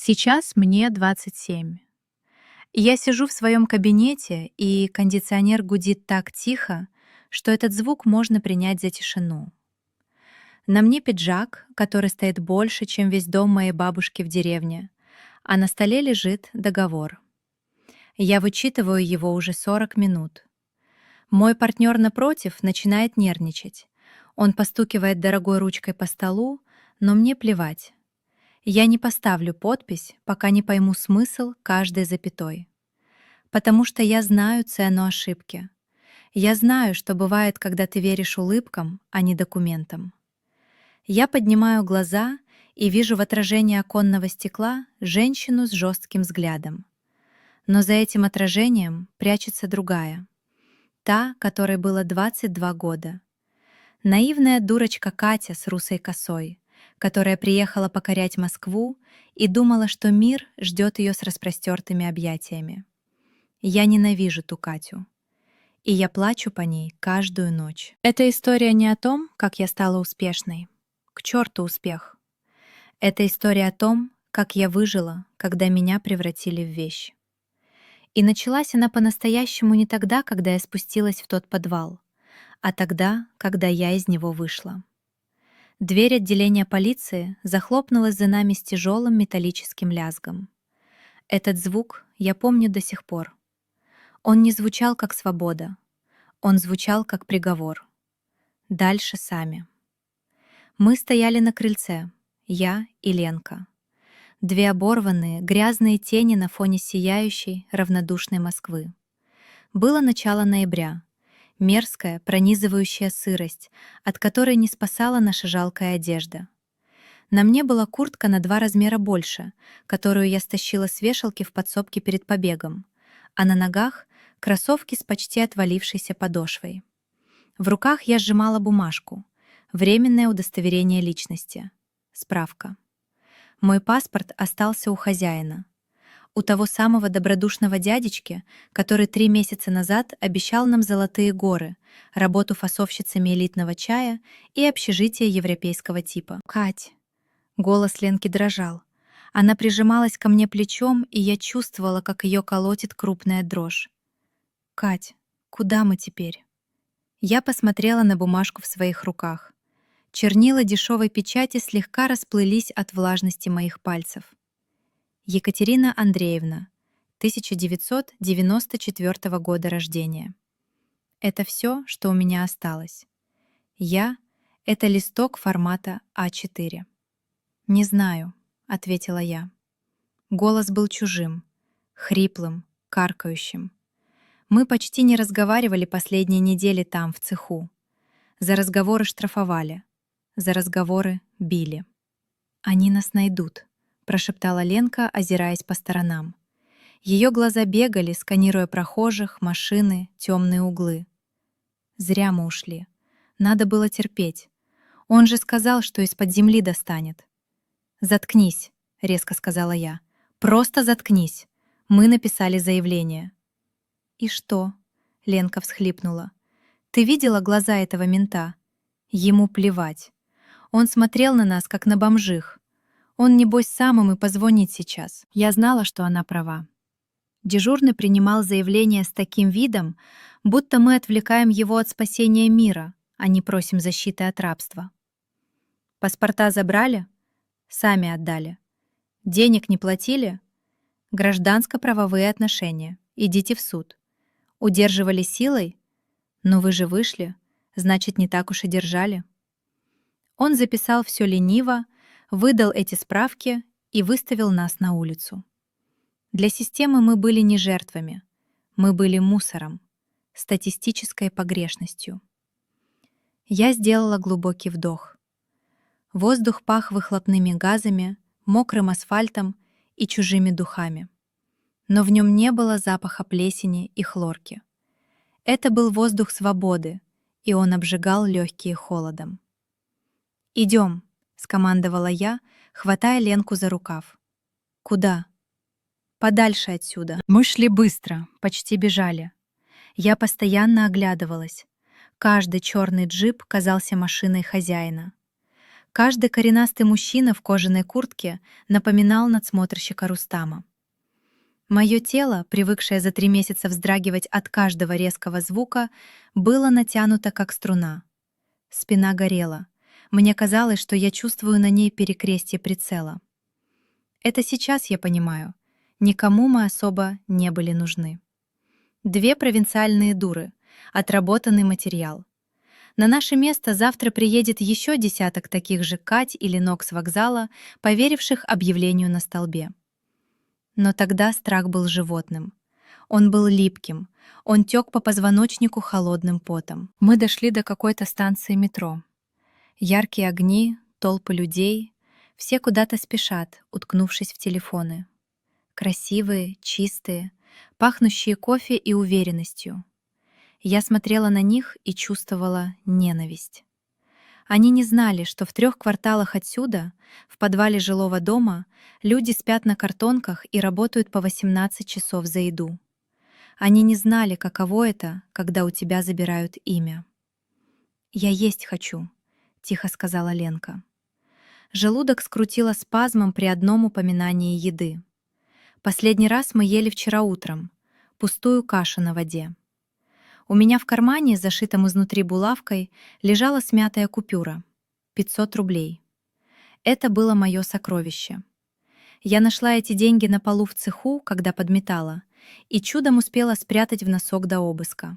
Сейчас мне 27. Я сижу в своем кабинете, и кондиционер гудит так тихо, что этот звук можно принять за тишину. На мне пиджак, который стоит больше, чем весь дом моей бабушки в деревне, а на столе лежит договор. Я вычитываю его уже 40 минут. Мой партнер напротив начинает нервничать. Он постукивает дорогой ручкой по столу, но мне плевать. Я не поставлю подпись, пока не пойму смысл каждой запятой. Потому что я знаю цену ошибки. Я знаю, что бывает, когда ты веришь улыбкам, а не документам. Я поднимаю глаза и вижу в отражении оконного стекла женщину с жестким взглядом. Но за этим отражением прячется другая. Та, которой было 22 года. Наивная дурочка Катя с русой косой, которая приехала покорять Москву и думала, что мир ждет ее с распростертыми объятиями. Я ненавижу ту Катю. И я плачу по ней каждую ночь. Эта история не о том, как я стала успешной. К черту успех. Это история о том, как я выжила, когда меня превратили в вещь. И началась она по-настоящему не тогда, когда я спустилась в тот подвал, а тогда, когда я из него вышла. Дверь отделения полиции захлопнулась за нами с тяжелым металлическим лязгом. Этот звук я помню до сих пор. Он не звучал как свобода. Он звучал как приговор. Дальше сами. Мы стояли на крыльце, я и Ленка. Две оборванные, грязные тени на фоне сияющей, равнодушной Москвы. Было начало ноября. Мерзкая, пронизывающая сырость, от которой не спасала наша жалкая одежда. На мне была куртка на 2 размера больше, которую я стащила с вешалки в подсобке перед побегом, а на ногах — кроссовки с почти отвалившейся подошвой. В руках я сжимала бумажку. Временное удостоверение личности. Справка. Мой паспорт остался у хозяина. У того самого добродушного дядечки, который 3 месяца назад обещал нам золотые горы, работу фасовщицами элитного чая и общежитие европейского типа. «Кать!» Голос Ленки дрожал. Она прижималась ко мне плечом, и я чувствовала, как ее колотит крупная дрожь. «Кать, куда мы теперь?» Я посмотрела на бумажку в своих руках. Чернила дешевой печати слегка расплылись от влажности моих пальцев. Екатерина Андреевна, 1994 года рождения. Это все, что у меня осталось. Я — это листок формата А4. «Не знаю», — ответила я. Голос был чужим, хриплым, каркающим. Мы почти не разговаривали последние недели там, в цеху. За разговоры штрафовали, за разговоры били. «Они нас найдут», — прошептала Ленка, озираясь по сторонам. Ее глаза бегали, сканируя прохожих, машины, темные углы. Зря мы ушли. Надо было терпеть. Он же сказал, что из-под земли достанет. «Заткнись», — резко сказала я. «Просто заткнись. Мы написали заявление». «И что?» — Ленка всхлипнула. «Ты видела глаза этого мента? Ему плевать. Он смотрел на нас, как на бомжих. Он, небось, сам им и позвонит сейчас». Я знала, что она права. Дежурный принимал заявление с таким видом, будто мы отвлекаем его от спасения мира, а не просим защиты от рабства. Паспорта забрали? Сами отдали. Денег не платили? Гражданско-правовые отношения. Идите в суд. Удерживали силой? Но вы же вышли, значит, не так уж и держали. Он записал все лениво, выдал эти справки и выставил нас на улицу. Для системы мы были не жертвами, мы были мусором, статистической погрешностью. Я сделала глубокий вдох. Воздух пах выхлопными газами, мокрым асфальтом и чужими духами. Но в нем не было запаха плесени и хлорки. Это был воздух свободы, и он обжигал легкие холодом. «Идем», — скомандовала я, хватая Ленку за рукав. «Куда?» «Подальше отсюда». Мы шли быстро, почти бежали. Я постоянно оглядывалась. Каждый черный джип казался машиной хозяина. Каждый коренастый мужчина в кожаной куртке напоминал надсмотрщика Рустама. Мое тело, привыкшее за 3 месяца вздрагивать от каждого резкого звука, было натянуто как струна. Спина горела. Мне казалось, что я чувствую на ней перекрестие прицела. Это сейчас я понимаю. Никому мы особо не были нужны. Две провинциальные дуры, отработанный материал. На наше место завтра приедет еще десяток таких же Кать или Ног с вокзала, поверивших объявлению на столбе. Но тогда страх был животным. Он был липким, он тек по позвоночнику холодным потом. Мы дошли до какой-то станции метро. Яркие огни, толпы людей, все куда-то спешат, уткнувшись в телефоны. Красивые, чистые, пахнущие кофе и уверенностью. Я смотрела на них и чувствовала ненависть. Они не знали, что в 3 кварталах отсюда, в подвале жилого дома, люди спят на картонках и работают по 18 часов за еду. Они не знали, каково это, когда у тебя забирают имя. «Я есть хочу», — тихо сказала Ленка. Желудок скрутило спазмом при одном упоминании еды. Последний раз мы ели вчера утром, пустую кашу на воде. У меня в кармане, зашитом изнутри булавкой, лежала смятая купюра — 500 рублей. Это было мое сокровище. Я нашла эти деньги на полу в цеху, когда подметала, и чудом успела спрятать в носок до обыска.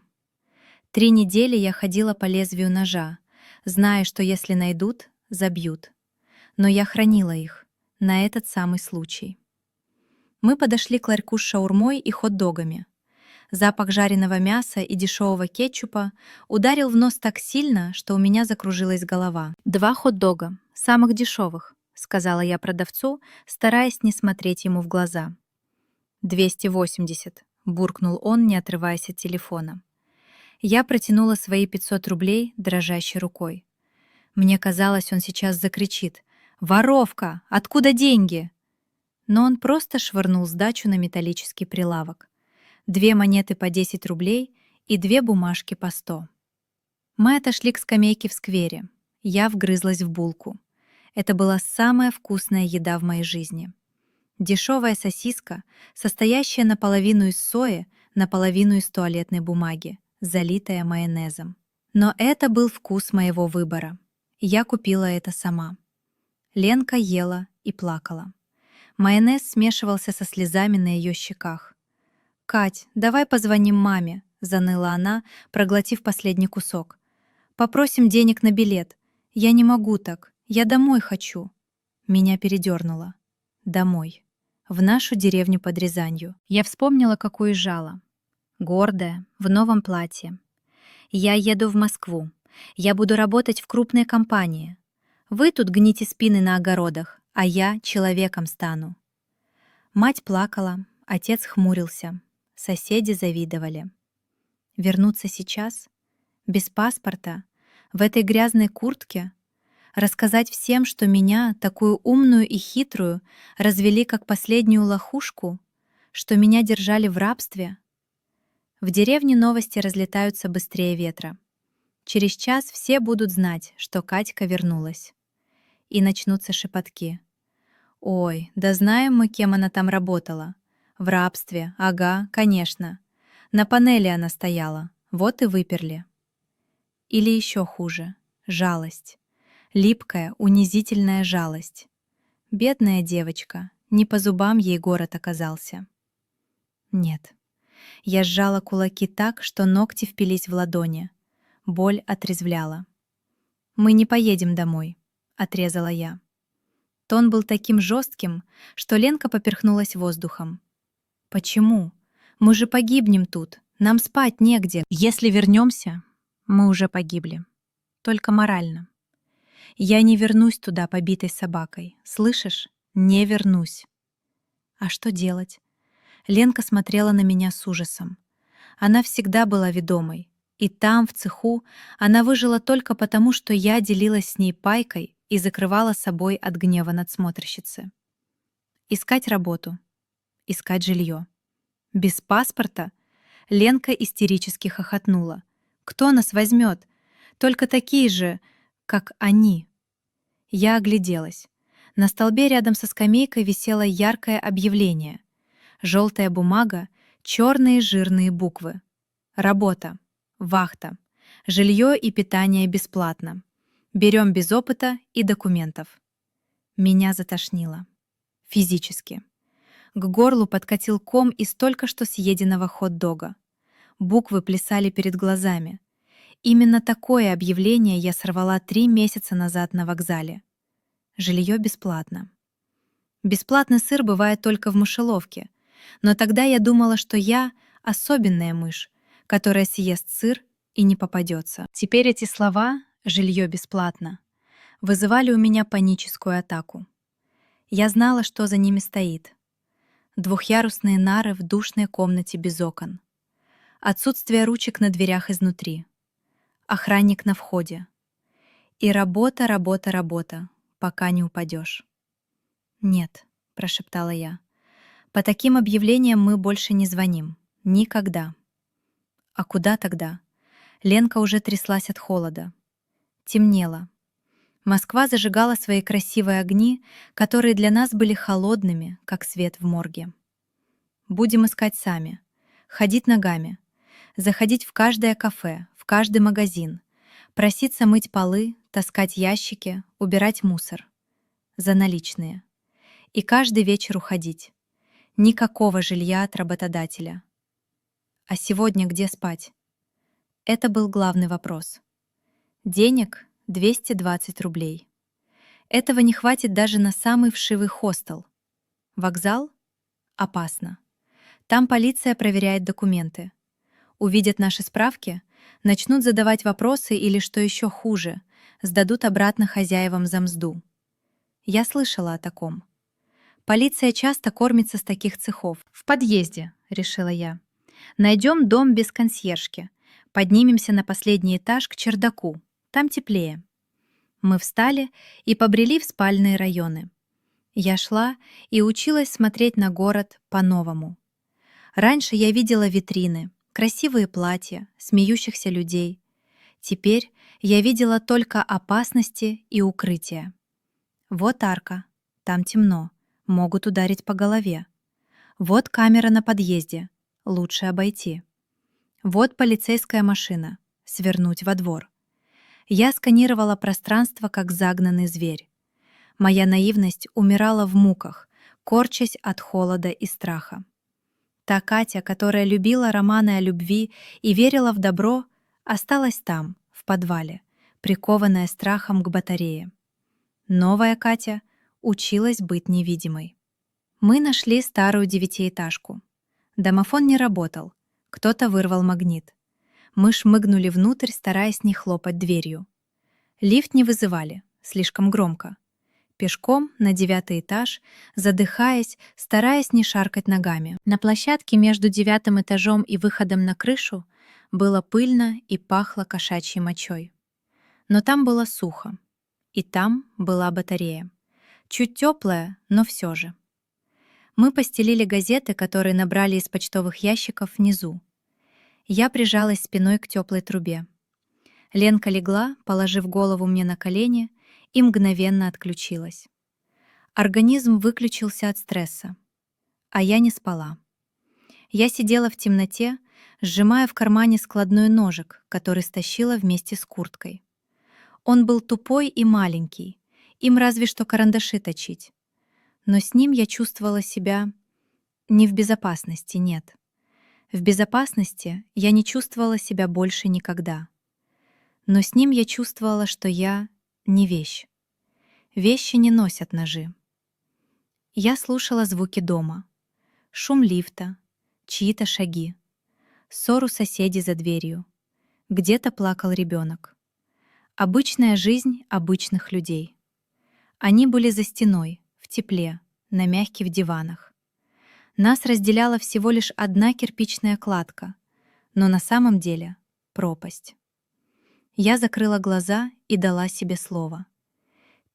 3 недели я ходила по лезвию ножа, зная, что если найдут, забьют. Но я хранила их на этот самый случай. Мы подошли к ларьку с шаурмой и хот-догами. Запах жареного мяса и дешевого кетчупа ударил в нос так сильно, что у меня закружилась голова. 2 хот-дога, самых дешевых, сказала я продавцу, стараясь не смотреть ему в глаза. 280, буркнул он, не отрываясь от телефона. Я протянула свои 500 рублей дрожащей рукой. Мне казалось, он сейчас закричит: «Воровка! Откуда деньги?» Но он просто швырнул сдачу на металлический прилавок. 2 монеты по 10 рублей и 2 бумажки по 100. Мы отошли к скамейке в сквере. Я вгрызлась в булку. Это была самая вкусная еда в моей жизни. Дешевая сосиска, состоящая наполовину из сои, наполовину из туалетной бумаги, залитая майонезом. Но это был вкус моего выбора. Я купила это сама. Ленка ела и плакала. Майонез смешивался со слезами на ее щеках. «Кать, давай позвоним маме», — заныла она, проглотив последний кусок. «Попросим денег на билет. Я не могу так. Я домой хочу». Меня передернуло. Домой. В нашу деревню под Рязанью. Я вспомнила, как уезжала. Гордая, в новом платье. «Я еду в Москву. Я буду работать в крупной компании. Вы тут гните спины на огородах, а я человеком стану». Мать плакала, отец хмурился. Соседи завидовали. Вернуться сейчас? Без паспорта? В этой грязной куртке? Рассказать всем, что меня, такую умную и хитрую, развели как последнюю лохушку? Что меня держали в рабстве? В деревне новости разлетаются быстрее ветра. Через час все будут знать, что Катька вернулась. И начнутся шепотки. «Ой, да знаем мы, кем она там работала. В рабстве, ага, конечно. На панели она стояла, вот и выперли». Или еще хуже — жалость. Липкая, унизительная жалость. Бедная девочка, не по зубам ей город оказался. Нет. Я сжала кулаки так, что ногти впились в ладони. Боль отрезвляла. «Мы не поедем домой», — отрезала я. Тон был таким жестким, что Ленка поперхнулась воздухом. «Почему? Мы же погибнем тут, нам спать негде. Если вернемся, мы уже погибли. Только морально. Я не вернусь туда побитой собакой, слышишь? Не вернусь». А что делать? Ленка смотрела на меня с ужасом. Она всегда была ведомой. И там, в цеху, она выжила только потому, что я делилась с ней пайкой и закрывала собой от гнева надсмотрщицы. Искать работу. Искать жилье. Без паспорта? Ленка истерически хохотнула. «Кто нас возьмет? Только такие же, как они». Я огляделась. На столбе рядом со скамейкой висело яркое объявление. Желтая бумага, черные жирные буквы. Работа. Вахта. Жилье и питание бесплатно. Берем без опыта и документов. Меня затошнило. Физически. К горлу подкатил ком из только что съеденного хот-дога. Буквы плясали перед глазами. Именно такое объявление я сорвала 3 месяца назад на вокзале. Жилье бесплатно. Бесплатный сыр бывает только в мышеловке, но тогда я думала, что я особенная мышь, которая съест сыр и не попадется. Теперь эти слова «жилье бесплатно» вызывали у меня паническую атаку. Я знала, что за ними стоит. Двухъярусные нары в душной комнате без окон. Отсутствие ручек на дверях изнутри. Охранник на входе. И работа, работа, работа, пока не упадешь. «Нет», — прошептала я, — «по таким объявлениям мы больше не звоним. Никогда». А куда тогда? Ленка уже тряслась от холода. Темнело. Москва зажигала свои красивые огни, которые для нас были холодными, как свет в морге. Будем искать сами, ходить ногами, заходить в каждое кафе, в каждый магазин, проситься мыть полы, таскать ящики, убирать мусор. За наличные. И каждый вечер уходить. Никакого жилья от работодателя. А сегодня где спать? Это был главный вопрос. Денег 220 рублей. Этого не хватит даже на самый вшивый хостел. Вокзал? Опасно. Там полиция проверяет документы. Увидят наши справки, начнут задавать вопросы или, что еще хуже, сдадут обратно хозяевам за мзду. Я слышала о таком. Полиция часто кормится с таких цехов. «В подъезде», — решила я. «Найдем дом без консьержки. Поднимемся на последний этаж к чердаку. Там теплее». Мы встали и побрели в спальные районы. Я шла и училась смотреть на город по-новому. Раньше я видела витрины, красивые платья, смеющихся людей. Теперь я видела только опасности и укрытия. Вот арка, там темно, могут ударить по голове. Вот камера на подъезде, лучше обойти. Вот полицейская машина, свернуть во двор. Я сканировала пространство, как загнанный зверь. Моя наивность умирала в муках, корчась от холода и страха. Та Катя, которая любила романы о любви и верила в добро, осталась там, в подвале, прикованная страхом к батарее. Новая Катя училась быть невидимой. Мы нашли старую 9-этажку. Домофон не работал, кто-то вырвал магнит. Мы шмыгнули внутрь, стараясь не хлопать дверью. Лифт не вызывали, слишком громко. Пешком на 9-й этаж, задыхаясь, стараясь не шаркать ногами. На площадке между 9-м этажом и выходом на крышу было пыльно и пахло кошачьей мочой. Но там было сухо. И там была батарея. Чуть теплая, но все же. Мы постелили газеты, которые набрали из почтовых ящиков внизу. Я прижалась спиной к теплой трубе. Ленка легла, положив голову мне на колени, и мгновенно отключилась. Организм выключился от стресса. А я не спала. Я сидела в темноте, сжимая в кармане складной ножик, который стащила вместе с курткой. Он был тупой и маленький, им разве что карандаши точить. Но с ним я чувствовала себя не в безопасности, нет. В безопасности я не чувствовала себя больше никогда. Но с ним я чувствовала, что я не вещь. Вещи не носят ножи. Я слушала звуки дома. Шум лифта, чьи-то шаги, ссору соседей за дверью. Где-то плакал ребенок. Обычная жизнь обычных людей. Они были за стеной, в тепле, на мягких диванах. Нас разделяла всего лишь одна кирпичная кладка, но на самом деле пропасть. Я закрыла глаза и дала себе слово.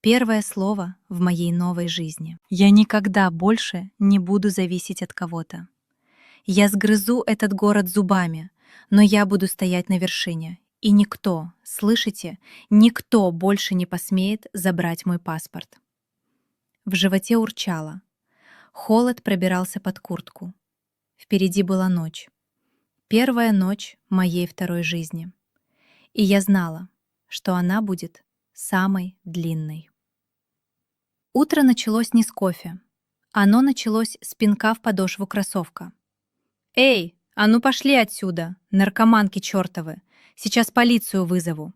Первое слово в моей новой жизни. Я никогда больше не буду зависеть от кого-то. Я сгрызу этот город зубами, но я буду стоять на вершине И никто, слышите, никто больше не посмеет забрать мой паспорт. В животе урчало. Холод пробирался под куртку. Впереди была ночь. Первая ночь моей второй жизни. И я знала, что она будет самой длинной. Утро началось не с кофе. Оно началось с пинка в подошву кроссовка. «Эй, а ну пошли отсюда, наркоманки чертовы! Сейчас полицию вызову!»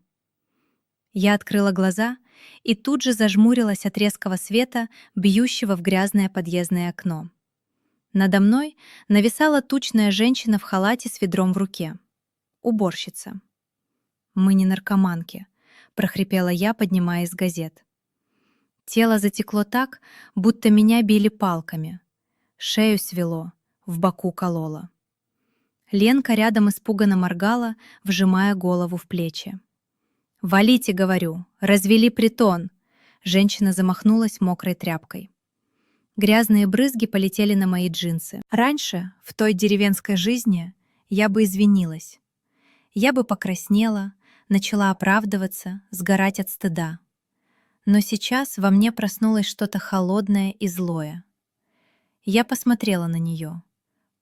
Я открыла глаза и тут же зажмурилась от резкого света, бьющего в грязное подъездное окно. Надо мной нависала тучная женщина в халате с ведром в руке. Уборщица. «Мы не наркоманки», — прохрипела я, поднимаясь с газет. Тело затекло так, будто меня били палками. Шею свело, в боку кололо. Ленка рядом испуганно моргала, вжимая голову в плечи. «Валите, говорю, развели притон!» Женщина замахнулась мокрой тряпкой. Грязные брызги полетели на мои джинсы. Раньше, в той деревенской жизни, я бы извинилась. Я бы покраснела, начала оправдываться, сгорать от стыда. Но сейчас во мне проснулось что-то холодное и злое. Я посмотрела на нее.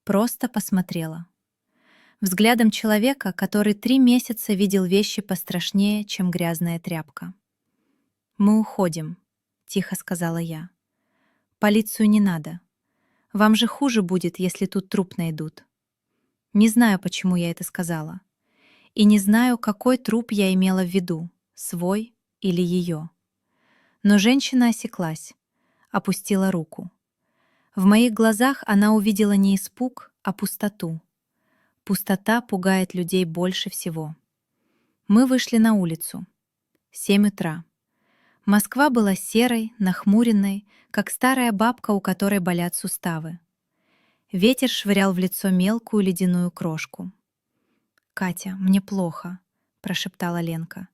Просто посмотрела. Взглядом человека, который 3 месяца видел вещи пострашнее, чем грязная тряпка. «Мы уходим», — тихо сказала я. «Полицию не надо. Вам же хуже будет, если тут труп найдут». Не знаю, почему я это сказала. И не знаю, какой труп я имела в виду, свой или ее. Но женщина осеклась, опустила руку. В моих глазах она увидела не испуг, а пустоту. Пустота пугает людей больше всего. Мы вышли на улицу. 7 утра. Москва была серой, нахмуренной, как старая бабка, у которой болят суставы. Ветер швырял в лицо мелкую ледяную крошку. «Катя, мне плохо», — прошептала Ленка.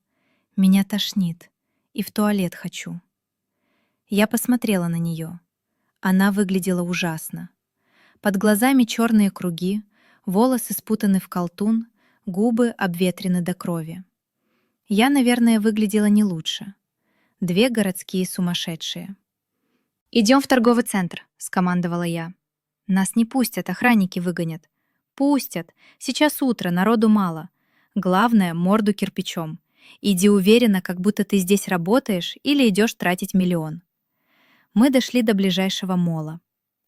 «Меня тошнит, и в туалет хочу». Я посмотрела на нее. Она выглядела ужасно. Под глазами черные круги, волосы спутаны в колтун, губы обветрены до крови. Я, наверное, выглядела не лучше. 2 городские сумасшедшие. «Идем в торговый центр», — скомандовала я. «Нас не пустят, охранники выгонят». «Пустят. Сейчас утро, народу мало. Главное, морду кирпичом. Иди уверенно, как будто ты здесь работаешь или идешь тратить миллион». Мы дошли до ближайшего мола.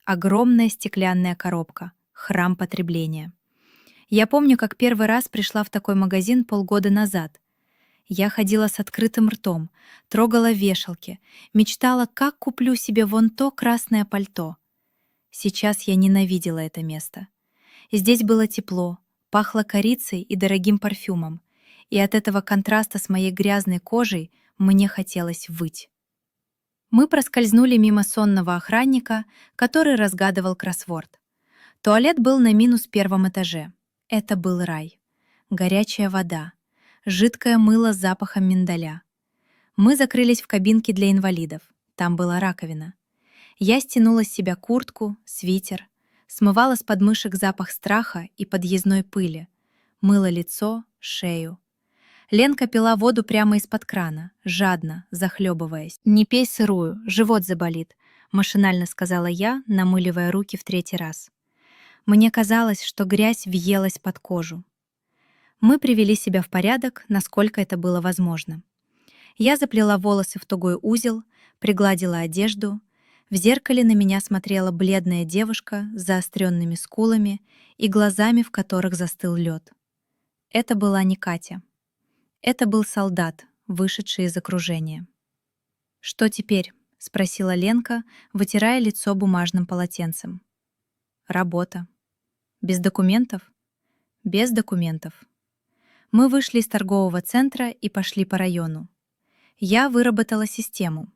Огромная стеклянная коробка. Храм потребления. Я помню, как первый раз пришла в такой магазин полгода назад. Я ходила с открытым ртом, трогала вешалки, мечтала, как куплю себе вон то красное пальто. Сейчас я ненавидела это место. Здесь было тепло, пахло корицей и дорогим парфюмом, и от этого контраста с моей грязной кожей мне хотелось выть. Мы проскользнули мимо сонного охранника, который разгадывал кроссворд. Туалет был на -1 этаже. Это был рай. Горячая вода, жидкое мыло с запахом миндаля. Мы закрылись в кабинке для инвалидов. Там была раковина. Я стянула с себя куртку, свитер, смывала с подмышек запах страха и подъездной пыли, мыла лицо, шею. Ленка пила воду прямо из-под крана, жадно, захлебываясь. «Не пей сырую, живот заболит», — машинально сказала я, намыливая руки в 3-й раз. Мне казалось, что грязь въелась под кожу. Мы привели себя в порядок, насколько это было возможно. Я заплела волосы в тугой узел, пригладила одежду. В зеркале на меня смотрела бледная девушка с заостренными скулами и глазами, в которых застыл лед. Это была не Катя. Это был солдат, вышедший из окружения. «Что теперь?» — спросила Ленка, вытирая лицо бумажным полотенцем. «Работа». «Без документов?» «Без документов». Мы вышли из торгового центра и пошли по району. Я выработала систему.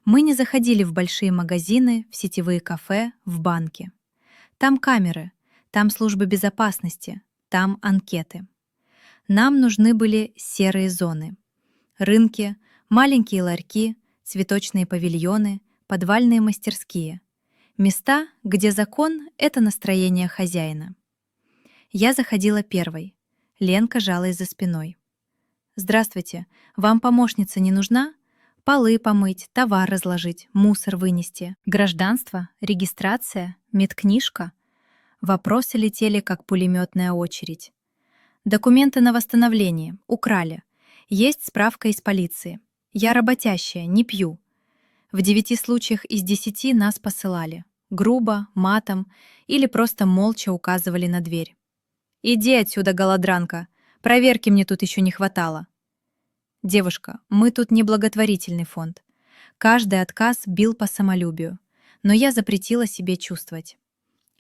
Мы не заходили в большие магазины, в сетевые кафе, в банки. Там камеры, там службы безопасности, там анкеты. Нам нужны были серые зоны. Рынки, маленькие ларьки, цветочные павильоны, подвальные мастерские. Места, где закон — это настроение хозяина. Я заходила первой. Ленка жалась за спиной. «Здравствуйте, вам помощница не нужна? Полы помыть, товар разложить, мусор вынести. Гражданство, регистрация, медкнижка». Вопросы летели, как пулеметная очередь. «Документы на восстановление. Украли. Есть справка из полиции. Я работящая, не пью». В 9 случаях из 10 нас посылали. Грубо, матом или просто молча указывали на дверь. «Иди отсюда, голодранка. Проверки мне тут еще не хватало». «Девушка, мы тут не благотворительный фонд. Каждый отказ бил по самолюбию, но я запретила себе чувствовать.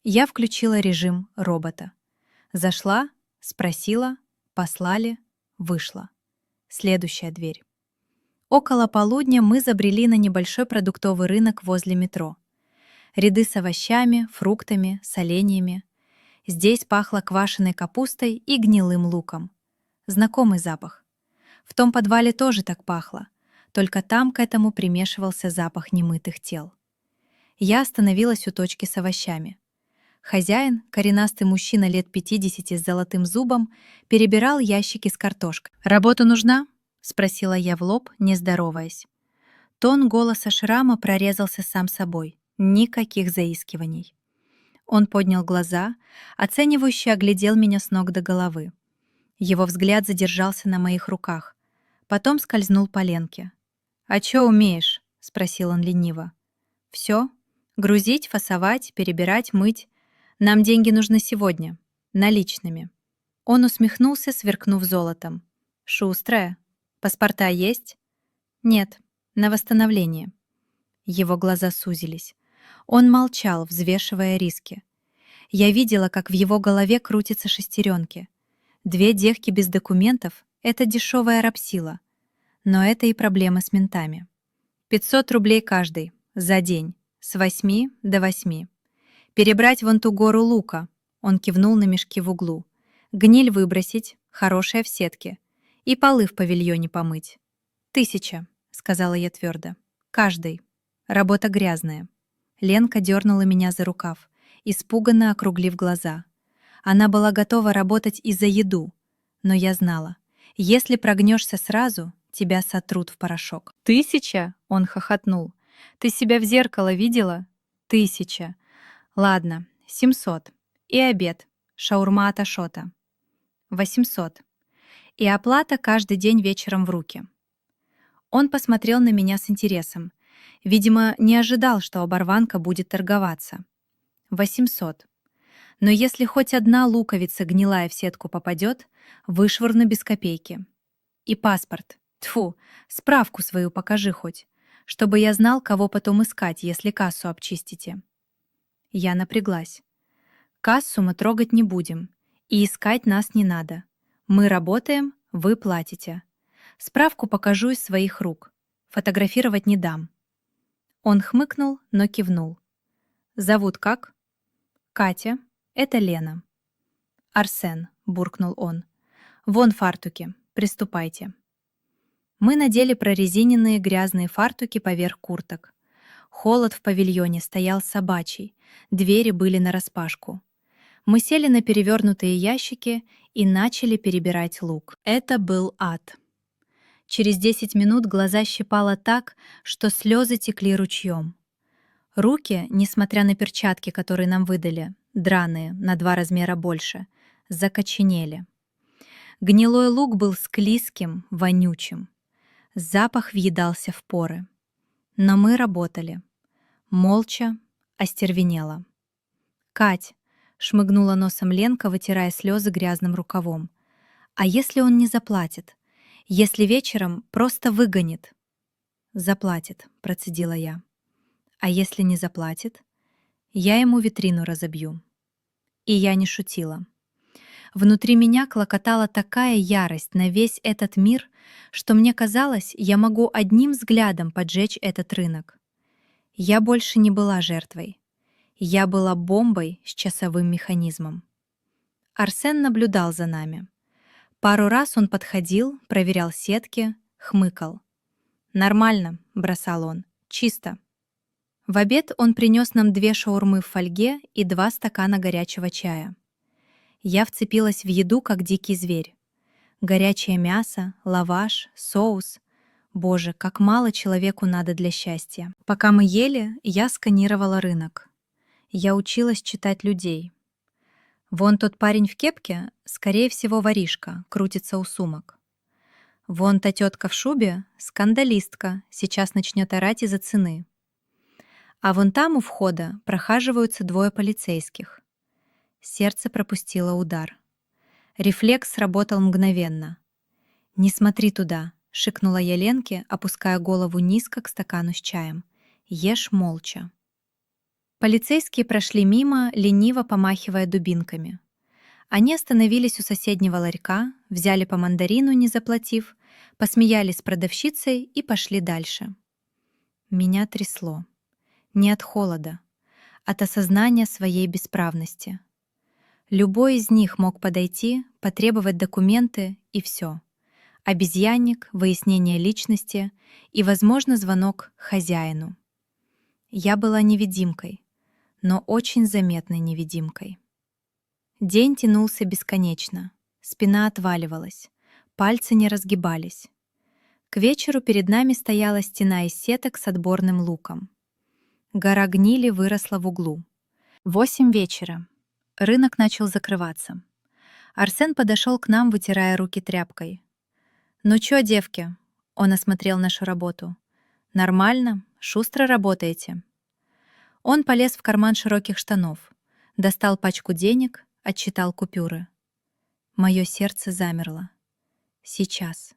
Я включила режим робота. Зашла, спросила, послали, вышла. Следующая дверь. Около полудня мы забрели на небольшой продуктовый рынок возле метро. Ряды с овощами, фруктами, соленьями. Здесь пахло квашеной капустой и гнилым луком. Знакомый запах. В том подвале тоже так пахло, только там к этому примешивался запах немытых тел. Я остановилась у точки с овощами. Хозяин, коренастый мужчина лет 50 с золотым зубом, перебирал ящики с картошкой. «Работа нужна?» — спросила я в лоб, не здороваясь. Тон голоса Шрама прорезался сам собой. Никаких заискиваний. Он поднял глаза, оценивающе оглядел меня с ног до головы. Его взгляд задержался на моих руках. Потом скользнул по ленке. «А чё умеешь?» — спросил он лениво. «Всё. Грузить, фасовать, перебирать, мыть. Нам деньги нужны сегодня. Наличными». Он усмехнулся, сверкнув золотом. «Шустрая. Паспорта есть?» «Нет. На восстановление». Его глаза сузились. Он молчал, взвешивая риски. Я видела, как в его голове крутятся шестеренки. 2 девки без документов — это дешевая рабсила. Но это и проблемы с ментами. 500 рублей каждый. За день. С 8 до 8. Перебрать вон ту гору лука. Он кивнул на мешки в углу. Гниль выбросить, хорошая в сетке. И полы в павильоне помыть. 1000, сказала я твердо. Каждый. Работа грязная. Ленка дернула меня за рукав, испуганно округлив глаза. Она была готова работать и за еду, но я знала, если прогнешься сразу, тебя сотрут в порошок. 1000? Он хохотнул. Ты себя в зеркало видела? 1000. Ладно, 700. И обед. Шаурма от Ашота. 800. И оплата каждый день вечером в руки. Он посмотрел на меня с интересом. Видимо, не ожидал, что оборванка будет торговаться. 800. Но если хоть одна луковица гнилая в сетку попадет, вышвырну без копейки. И паспорт. Тьфу, справку свою покажи хоть, чтобы я знал, кого потом искать, если кассу обчистите. Я напряглась. Кассу мы трогать не будем, и искать нас не надо. Мы работаем, вы платите. Справку покажу из своих рук. Фотографировать не дам. Он хмыкнул, но кивнул. Зовут как? Катя. Это Лена. Арсен, буркнул он. Вон фартуки, приступайте. Мы надели прорезиненные грязные фартуки поверх курток. Холод в павильоне стоял собачий, двери были нараспашку. Мы сели на перевернутые ящики и начали перебирать лук. Это был ад. Через 10 минут глаза щипало так, что слезы текли ручьем. Руки, несмотря на перчатки, которые нам выдали, драные, на 2 размера больше, закоченели. Гнилой лук был склизким, вонючим. Запах въедался в поры. Но мы работали. Молча, остервенело. «Кать!» — шмыгнула носом Ленка, вытирая слезы грязным рукавом. «А если он не заплатит? Если вечером просто выгонит?» «Заплатит», — процедила я. «А если не заплатит? Я ему витрину разобью». И я не шутила. Внутри меня клокотала такая ярость на весь этот мир, что мне казалось, я могу одним взглядом поджечь этот рынок. Я больше не была жертвой. Я была бомбой с часовым механизмом. Арсен наблюдал за нами. Пару раз он подходил, проверял сетки, хмыкал. «Нормально», — бросал он, — «чисто». В обед он принес нам 2 шаурмы в фольге и 2 стакана горячего чая. Я вцепилась в еду, как дикий зверь. Горячее мясо, лаваш, соус. Боже, как мало человеку надо для счастья. Пока мы ели, я сканировала рынок. Я училась читать людей. Вон тот парень в кепке, скорее всего, воришка, крутится у сумок. Вон та тетка в шубе — скандалистка, сейчас начнет орать из-за цены. А вон там у входа прохаживаются двое полицейских. Сердце пропустило удар. Рефлекс сработал мгновенно. «Не смотри туда», — шикнула я Ленке, опуская голову низко к стакану с чаем. «Ешь молча». Полицейские прошли мимо, лениво помахивая дубинками. Они остановились у соседнего ларька, взяли по мандарину, не заплатив, посмеялись с продавщицей и пошли дальше. Меня трясло. Не от холода, от осознания своей бесправности. Любой из них мог подойти, потребовать документы и все. Обезьянник, выяснение личности и, возможно, звонок хозяину. Я была невидимкой, но очень заметной невидимкой. День тянулся бесконечно, спина отваливалась, пальцы не разгибались. К вечеру перед нами стояла стена из сеток с отборным луком. Гора гнили выросла в углу. 8 вечера. Рынок начал закрываться. Арсен подошел к нам, вытирая руки тряпкой. «Ну чё, девки?» — он осмотрел нашу работу. «Нормально, шустро работаете». Он полез в карман широких штанов, достал пачку денег, отсчитал купюры. Моё сердце замерло. Сейчас.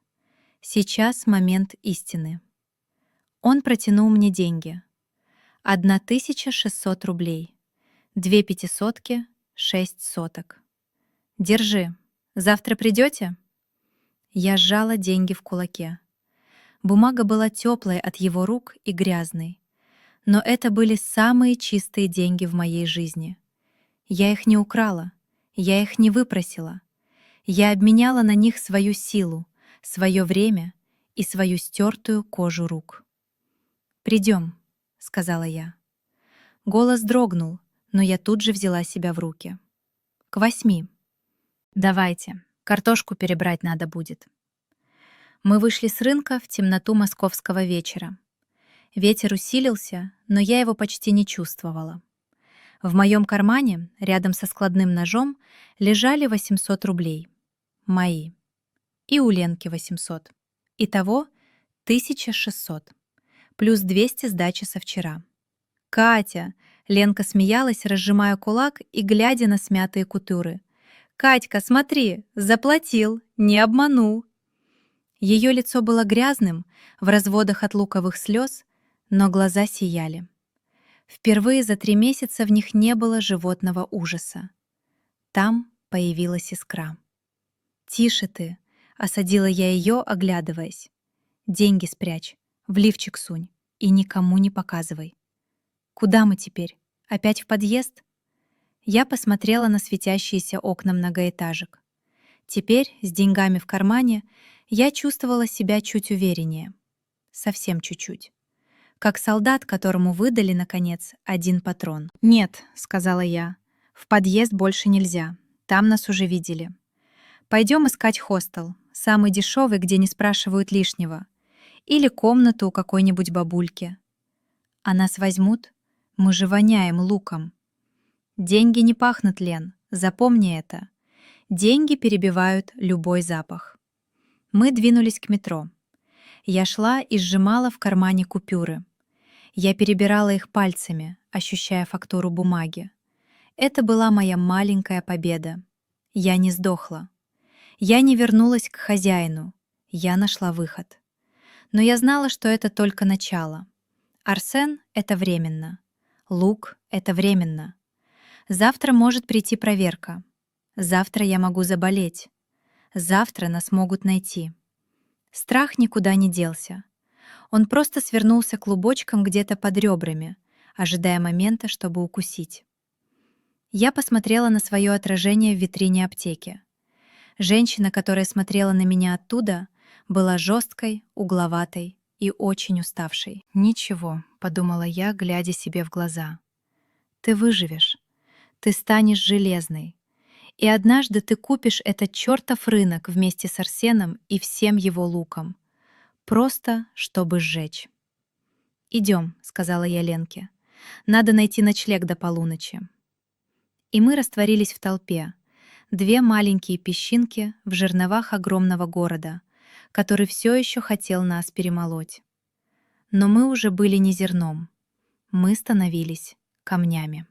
Сейчас момент истины. Он протянул мне деньги. 1600 рублей. 2 пятисотки, 6 соток. «Держи. Завтра придете?» Я сжала деньги в кулаке. Бумага была теплой от его рук и грязной. Но это были самые чистые деньги в моей жизни. Я их не украла, я их не выпросила. Я обменяла на них свою силу, свое время и свою стертую кожу рук. «Придем», — сказала я. Голос дрогнул, но я тут же взяла себя в руки. «К 8. Давайте, картошку перебрать надо будет». Мы вышли с рынка в темноту московского вечера. Ветер усилился, но я его почти не чувствовала. В моем кармане, рядом со складным ножом, лежали 800 рублей. Мои. И у Ленки 800. Итого 1600. Плюс 200 сдачи со вчера. «Катя!» — Ленка смеялась, разжимая кулак и глядя на смятые купюры. «Катька, смотри, заплатил, не обманул». Ее лицо было грязным, в разводах от луковых слез, но глаза сияли. Впервые за 3 месяца в них не было животного ужаса. Там появилась искра. «Тише ты!» — осадила я ее, оглядываясь. «Деньги спрячь, в лифчик сунь и никому не показывай». «Куда мы теперь? Опять в подъезд?» Я посмотрела на светящиеся окна многоэтажек. Теперь, с деньгами в кармане, я чувствовала себя чуть увереннее. Совсем чуть-чуть. Как солдат, которому выдали, наконец, 1 патрон. «Нет», — сказала я, — «в подъезд больше нельзя. Там нас уже видели. Пойдем искать хостел, самый дешевый, где не спрашивают лишнего. Или комнату у какой-нибудь бабульки. А нас возьмут? Мы же воняем луком». «Деньги не пахнут, Лен, запомни это. Деньги перебивают любой запах». Мы двинулись к метро. Я шла и сжимала в кармане купюры. Я перебирала их пальцами, ощущая фактуру бумаги. Это была моя маленькая победа. Я не сдохла. Я не вернулась к хозяину. Я нашла выход. Но я знала, что это только начало. Арсен — это временно. Лук — это временно. Завтра может прийти проверка. Завтра я могу заболеть. Завтра нас могут найти. Страх никуда не делся. Он просто свернулся клубочком где-то под ребрами, ожидая момента, чтобы укусить. Я посмотрела на свое отражение в витрине аптеки. Женщина, которая смотрела на меня оттуда, была жесткой, угловатой и очень уставшей. «Ничего», — подумала я, глядя себе в глаза. «Ты выживешь. Ты станешь железной. И однажды ты купишь этот чертов рынок вместе с Арсеном и всем его луком. Просто, чтобы сжечь. «Идем», — сказала я Ленке. «Надо найти ночлег до полуночи». И мы растворились в толпе. Две маленькие песчинки в жерновах огромного города, который все еще хотел нас перемолоть. Но мы уже были не зерном. Мы становились камнями.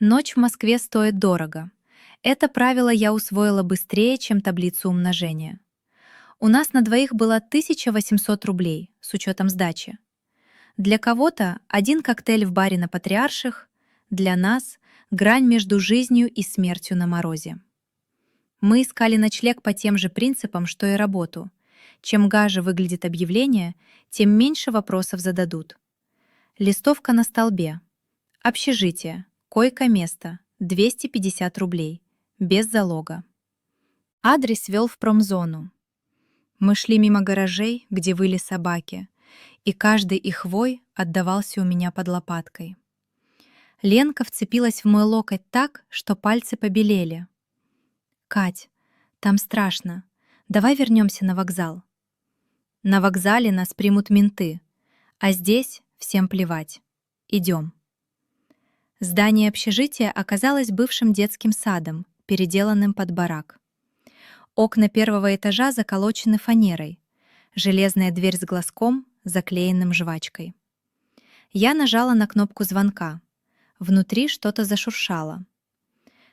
Ночь в Москве стоит дорого. Это правило я усвоила быстрее, чем таблицу умножения. У нас на двоих было 1800 рублей, с учетом сдачи. Для кого-то один коктейль в баре на Патриарших, для нас — грань между жизнью и смертью на морозе. Мы искали ночлег по тем же принципам, что и работу. Чем гаже выглядит объявление, тем меньше вопросов зададут. Листовка на столбе. Общежитие. Койко-место. 250 рублей. Без залога. Адрес вел в промзону. Мы шли мимо гаражей, где выли собаки, и каждый их вой отдавался у меня под лопаткой. Ленка вцепилась в мой локоть так, что пальцы побелели. «Кать, там страшно. Давай вернемся на вокзал». На вокзале нас примут менты, а здесь всем плевать. Идем. Здание общежития оказалось бывшим детским садом, переделанным под барак. Окна первого этажа заколочены фанерой, железная дверь с глазком, заклеенным жвачкой. Я нажала на кнопку звонка. Внутри что-то зашуршало.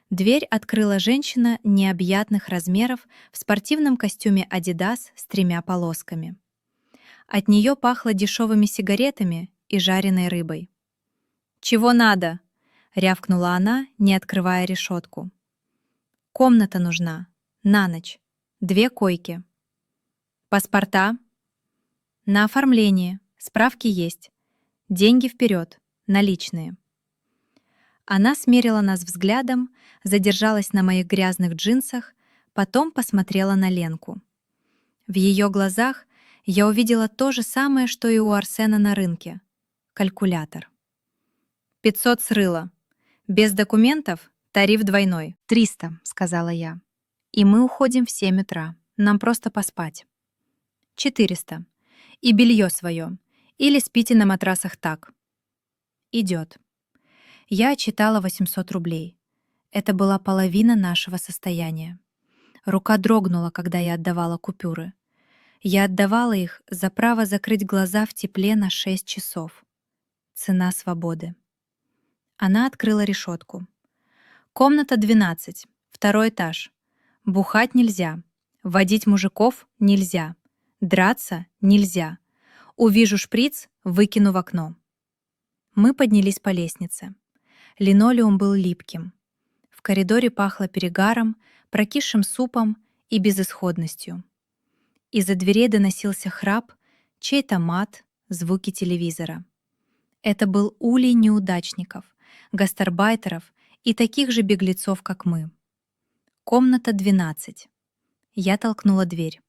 Дверь открыла женщина необъятных размеров в спортивном костюме Adidas с 3 полосками. От нее пахло дешевыми сигаретами и жареной рыбой. «Чего надо?» — рявкнула она, не открывая решетку. «Комната нужна. На ночь. 2 койки. Паспорта?» «На оформление. Справки есть. Деньги вперед. Наличные». Она смерила нас взглядом, задержалась на моих грязных джинсах, потом посмотрела на Ленку. В ее глазах я увидела то же самое, что и у Арсена на рынке — калькулятор. 500 срыла. Без документов тариф двойной. 300, сказала я. И мы уходим в 7 утра. Нам просто поспать. 400. И белье свое. Или спите на матрасах так. Идет. Я отчитала 800 рублей. Это была половина нашего состояния. Рука дрогнула, когда я отдавала купюры. Я отдавала их за право закрыть глаза в тепле на 6 часов. Цена свободы. Она открыла решетку. Комната 12, 2 этаж. Бухать нельзя. Водить мужиков нельзя. Драться нельзя. Увижу шприц, выкину в окно. Мы поднялись по лестнице. Линолеум был липким. В коридоре пахло перегаром, прокисшим супом и безысходностью. Из-за дверей доносился храп, чей-то мат, звуки телевизора. Это был улей неудачников, гастарбайтеров и таких же беглецов, как мы. Комната 12. Я толкнула дверь.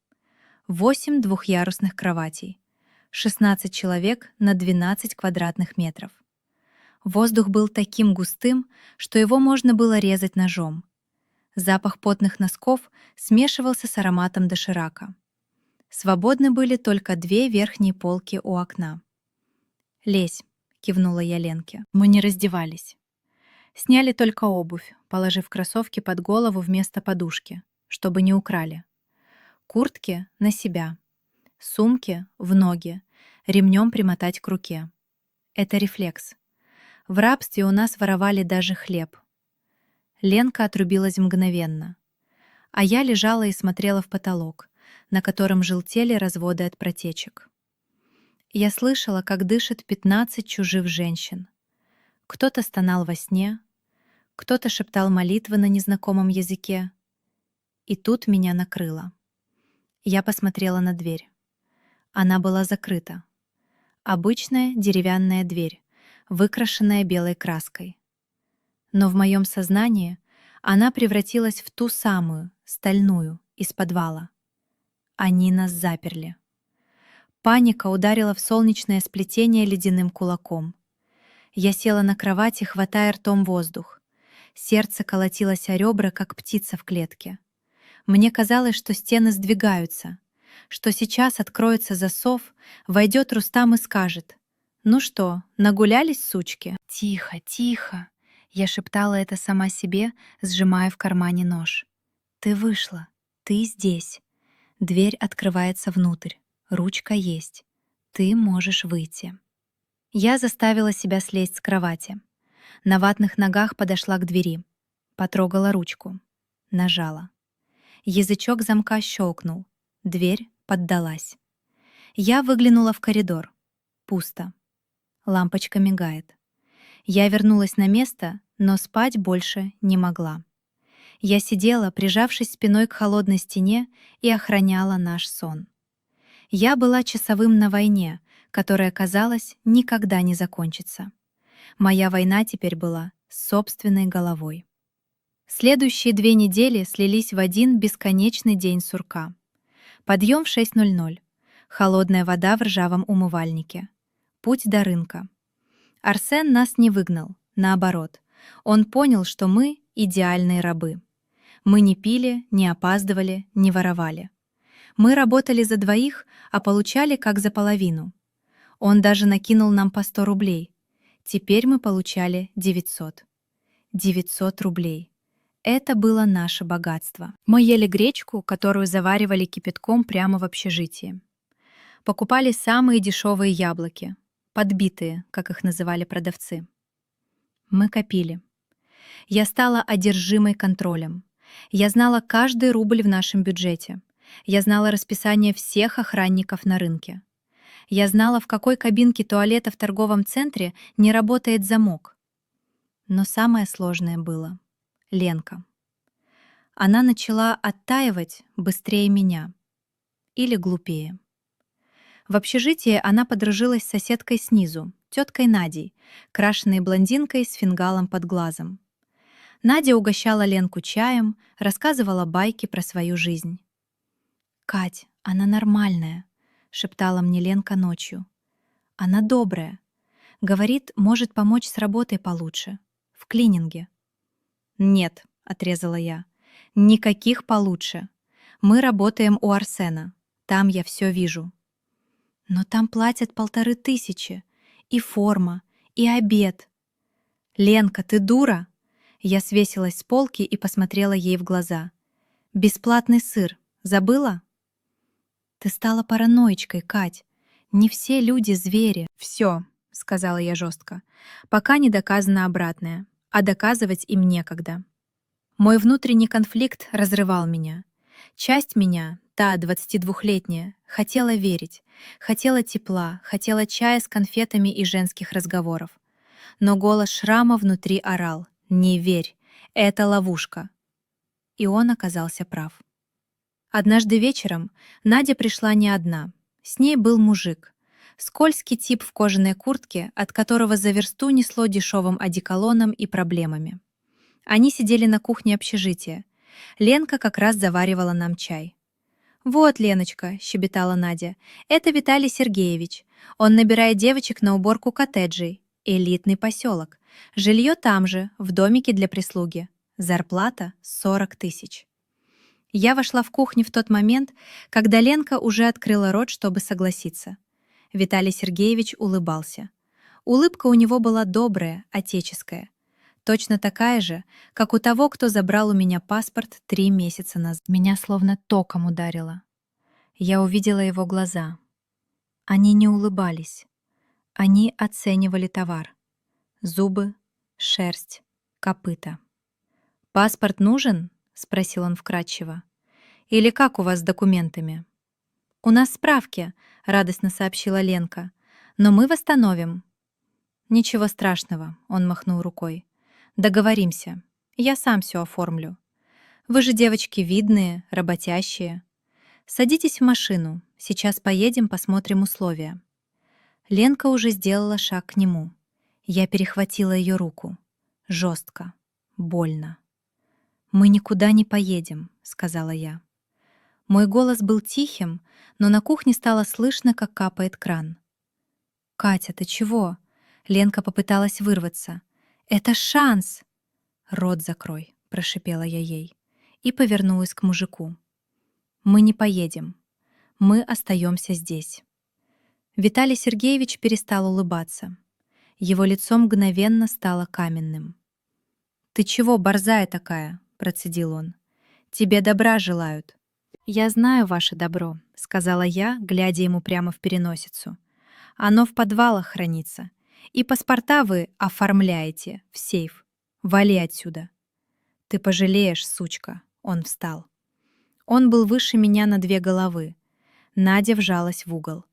8 двухъярусных кроватей. 16 человек на 12 квадратных метров. Воздух был таким густым, что его можно было резать ножом. Запах потных носков смешивался с ароматом доширака. Свободны были только 2 верхние полки у окна. «Лезь», — кивнула я Ленке. Мы не раздевались. Сняли только обувь, положив кроссовки под голову вместо подушки, чтобы не украли. Куртки — на себя. Сумки — в ноги, ремнем примотать к руке. Это рефлекс. В рабстве у нас воровали даже хлеб. Ленка отрубилась мгновенно. А я лежала и смотрела в потолок, на котором желтели разводы от протечек. Я слышала, как дышит 15 чужих женщин. Кто-то стонал во сне, кто-то шептал молитвы на незнакомом языке. И тут меня накрыло. Я посмотрела на дверь. Она была закрыта. Обычная деревянная дверь, выкрашенная белой краской. Но в моем сознании она превратилась в ту самую, стальную, из подвала. Они нас заперли. Паника ударила в солнечное сплетение ледяным кулаком. Я села на кровати, хватая ртом воздух. Сердце колотилось о ребра, как птица в клетке. Мне казалось, что стены сдвигаются, что сейчас откроется засов, войдет Рустам и скажет: «Ну что, нагулялись, сучки?» «Тихо, тихо!» Я шептала это сама себе, сжимая в кармане нож. «Ты вышла, ты здесь. Дверь открывается внутрь, ручка есть. Ты можешь выйти». Я заставила себя слезть с кровати. На ватных ногах подошла к двери. Потрогала ручку. Нажала. Язычок замка щелкнул. Дверь поддалась. Я выглянула в коридор. Пусто. Лампочка мигает. Я вернулась на место, но спать больше не могла. Я сидела, прижавшись спиной к холодной стене, и охраняла наш сон. Я была часовым на войне, которая, казалось, никогда не закончится. Моя война теперь была с собственной головой. Следующие 2 недели слились в один бесконечный день сурка. Подъем в 6:00. Холодная вода в ржавом умывальнике. Путь до рынка. Арсен нас не выгнал, наоборот. Он понял, что мы — идеальные рабы. Мы не пили, не опаздывали, не воровали. Мы работали за двоих, а получали как за половину. Он даже накинул нам по 100 рублей. Теперь мы получали 900. 900 рублей. Это было наше богатство. Мы ели гречку, которую заваривали кипятком прямо в общежитии. Покупали самые дешевые яблоки, подбитые, как их называли продавцы. Мы копили. Я стала одержимой контролем. Я знала каждый рубль в нашем бюджете. Я знала расписание всех охранников на рынке. Я знала, в какой кабинке туалета в торговом центре не работает замок. Но самое сложное было — Ленка. Она начала оттаивать быстрее меня. Или глупее. В общежитии она подружилась с соседкой снизу, теткой Надей, крашеной блондинкой с фингалом под глазом. Надя угощала Ленку чаем, рассказывала байки про свою жизнь. «Кать, она нормальная», — шептала мне Ленка ночью. «Она добрая. Говорит, может помочь с работой получше. В клининге». «Нет», — отрезала я, — «никаких получше. Мы работаем у Арсена. Там я все вижу». «Но там платят 1500. И форма, и обед». «Ленка, ты дура?» Я свесилась с полки и посмотрела ей в глаза. «Бесплатный сыр. Забыла?» «Ты стала параноичкой, Кать. Не все люди звери». «Все», — сказала я жестко, — «пока не доказано обратное, а доказывать им некогда». Мой внутренний конфликт разрывал меня. Часть меня, та 22-летняя, хотела верить, хотела тепла, хотела чая с конфетами и женских разговоров. Но голос шрама внутри орал: «Не верь, это ловушка». И он оказался прав. Однажды вечером Надя пришла не одна. С ней был мужик. Скользкий тип в кожаной куртке, от которого за версту несло дешевым одеколоном и проблемами. Они сидели на кухне общежития. Ленка как раз заваривала нам чай. «Вот, Леночка», — щебетала Надя, — «это Виталий Сергеевич. Он набирает девочек на уборку коттеджей. Элитный поселок. Жилье там же, в домике для прислуги. Зарплата 40 000». Я вошла в кухню в тот момент, когда Ленка уже открыла рот, чтобы согласиться. Виталий Сергеевич улыбался. Улыбка у него была добрая, отеческая. Точно такая же, как у того, кто забрал у меня паспорт 3 месяца назад. Меня словно током ударило. Я увидела его глаза. Они не улыбались. Они оценивали товар. Зубы, шерсть, копыта. «Паспорт нужен?» — спросил он вкратчиво. «Или как у вас с документами?» «У нас справки», — радостно сообщила Ленка. «Но мы восстановим». «Ничего страшного», — он махнул рукой. «Договоримся. Я сам все оформлю. Вы же девочки видные, работящие. Садитесь в машину. Сейчас поедем, посмотрим условия». Ленка уже сделала шаг к нему. Я перехватила ее руку. Жестко, больно. «Мы никуда не поедем», — сказала я. Мой голос был тихим, но на кухне стало слышно, как капает кран. «Катя, ты чего?» Ленка попыталась вырваться. «Это шанс!» «Рот закрой», — прошипела я ей и повернулась к мужику. «Мы не поедем. Мы остаемся здесь». Виталий Сергеевич перестал улыбаться. Его лицо мгновенно стало каменным. «Ты чего, борзая такая?» — процедил он. «Тебе добра желают». «Я знаю ваше добро», — сказала я, глядя ему прямо в переносицу. «Оно в подвалах хранится. И паспорта вы оформляете в сейф. Вали отсюда». «Ты пожалеешь, сучка», — он встал. Он был выше меня на 2 головы. Надя вжалась в угол.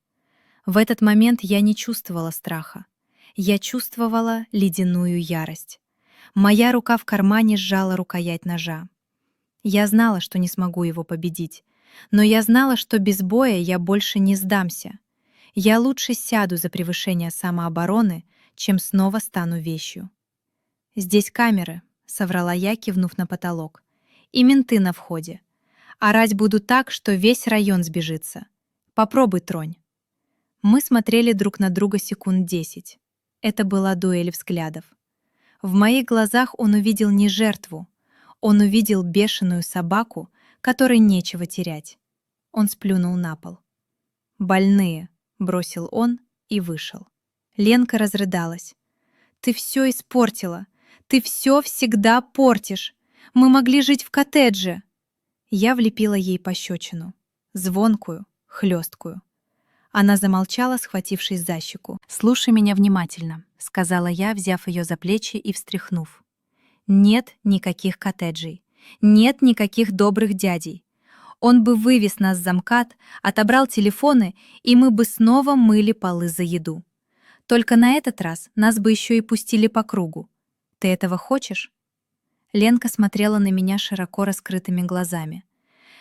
В этот момент я не чувствовала страха. Я чувствовала ледяную ярость. Моя рука в кармане сжала рукоять ножа. Я знала, что не смогу его победить, но я знала, что без боя я больше не сдамся. Я лучше сяду за превышение самообороны, чем снова стану вещью. «Здесь камеры», — соврала я, кивнув на потолок. «И менты на входе. Орать буду так, что весь район сбежится. Попробуй тронь». Мы смотрели друг на друга секунд 10. Это была дуэль взглядов. В моих глазах он увидел не жертву. Он увидел бешеную собаку, которой нечего терять. Он сплюнул на пол. «Больные», — бросил он и вышел. Ленка разрыдалась. «Ты все испортила. Ты все всегда портишь. Мы могли жить в коттедже». Я влепила ей пощечину. Звонкую, хлесткую. Она замолчала, схватившись за щеку. «Слушай меня внимательно», — сказала я, взяв ее за плечи и встряхнув. «Нет никаких коттеджей. Нет никаких добрых дядей. Он бы вывез нас за МКАД, отобрал телефоны, и мы бы снова мыли полы за еду. Только на этот раз нас бы еще и пустили по кругу. Ты этого хочешь?» Ленка смотрела на меня широко раскрытыми глазами.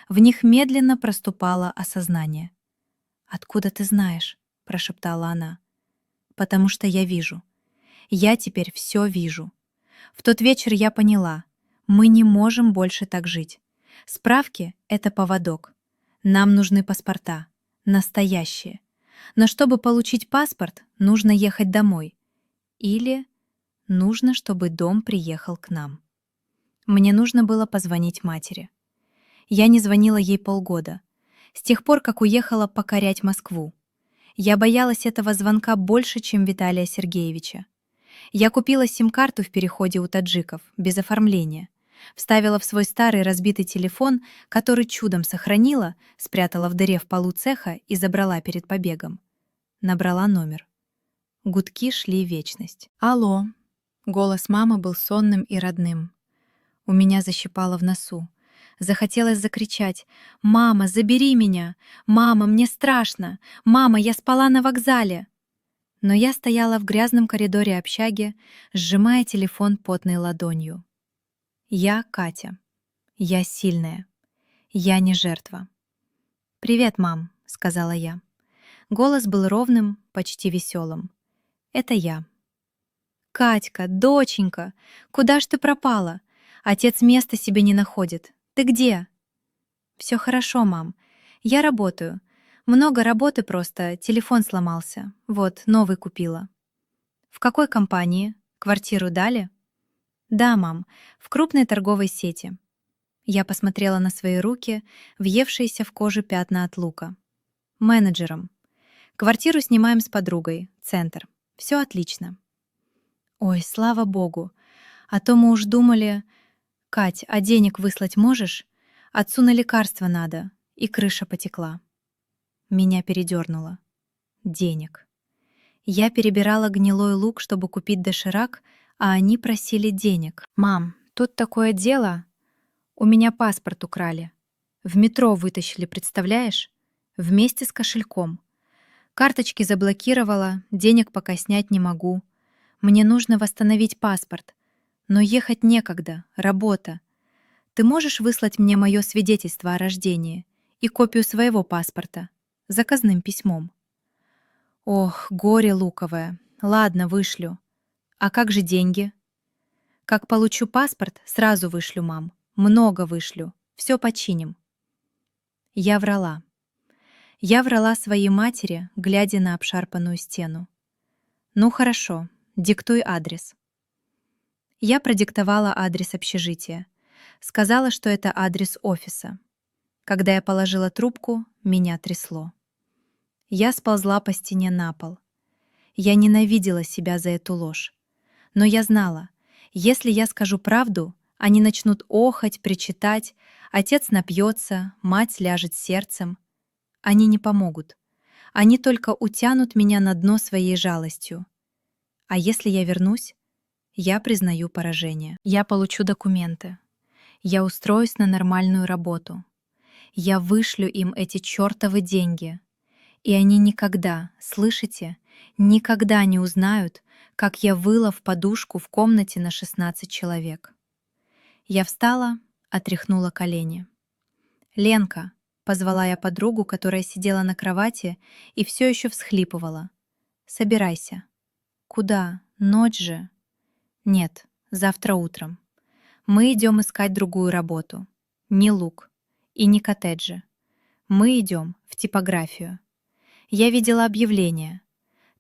В них медленно проступало осознание. «Откуда ты знаешь?» — прошептала она. «Потому что я вижу. Я теперь все вижу. В тот вечер я поняла, мы не можем больше так жить. Справки — это поводок. Нам нужны паспорта. Настоящие. Но чтобы получить паспорт, нужно ехать домой. Или нужно, чтобы дом приехал к нам». Мне нужно было позвонить матери. Я не звонила ей полгода. С тех пор, как уехала покорять Москву. Я боялась этого звонка больше, чем Виталия Сергеевича. Я купила сим-карту в переходе у таджиков, без оформления. Вставила в свой старый разбитый телефон, который чудом сохранила, спрятала в дыре в полу цеха и забрала перед побегом. Набрала номер. Гудки шли в вечность. «Алло». Голос мамы был сонным и родным. У меня защипало в носу. Захотелось закричать: «Мама, забери меня! Мама, мне страшно! Мама, я спала на вокзале!» Но я стояла в грязном коридоре общаги, сжимая телефон потной ладонью. Я Катя. Я сильная. Я не жертва. «Привет, мам», — сказала я. Голос был ровным, почти веселым. «Это я». «Катька, доченька, куда ж ты пропала? Отец места себе не находит. Ты где?» «Все хорошо, мам. Я работаю. Много работы просто, телефон сломался. Вот, новый купила». «В какой компании? Квартиру дали?» «Да, мам, в крупной торговой сети». Я посмотрела на свои руки, въевшиеся в кожу пятна от лука. «Менеджером. Квартиру снимаем с подругой. Центр. Все отлично». «Ой, слава богу. А то мы уж думали...» «Кать, а денег выслать можешь? Отцу на лекарства надо». И крыша потекла. Меня передернуло. Денег. Я перебирала гнилой лук, чтобы купить доширак, а они просили денег. «Мам, тут такое дело. У меня паспорт украли. В метро вытащили, представляешь? Вместе с кошельком. Карточки заблокировала, денег пока снять не могу. Мне нужно восстановить паспорт. Но ехать некогда, работа. Ты можешь выслать мне мое свидетельство о рождении и копию своего паспорта заказным письмом?» «Ох, горе луковое. Ладно, вышлю. А как же деньги?» «Как получу паспорт, сразу вышлю, мам. Много вышлю. Все починим». Я врала. Я врала своей матери, глядя на обшарпанную стену. «Ну хорошо, диктуй адрес». Я продиктовала адрес общежития. Сказала, что это адрес офиса. Когда я положила трубку, меня трясло. Я сползла по стене на пол. Я ненавидела себя за эту ложь. Но я знала, если я скажу правду, они начнут охать, причитать, отец напьется, мать ляжет сердцем. Они не помогут. Они только утянут меня на дно своей жалостью. А если я вернусь, я признаю поражение. Я получу документы. Я устроюсь на нормальную работу. Я вышлю им эти чёртовы деньги. И они никогда, слышите, никогда не узнают, как я выла в подушку в комнате на 16 человек. Я встала, отряхнула колени. «Ленка», — позвала я подругу, которая сидела на кровати и все еще всхлипывала. «Собирайся». «Куда? Ночь же». «Нет, завтра утром. Мы идем искать другую работу. Не лук и не коттеджи. Мы идем в типографию. Я видела объявление.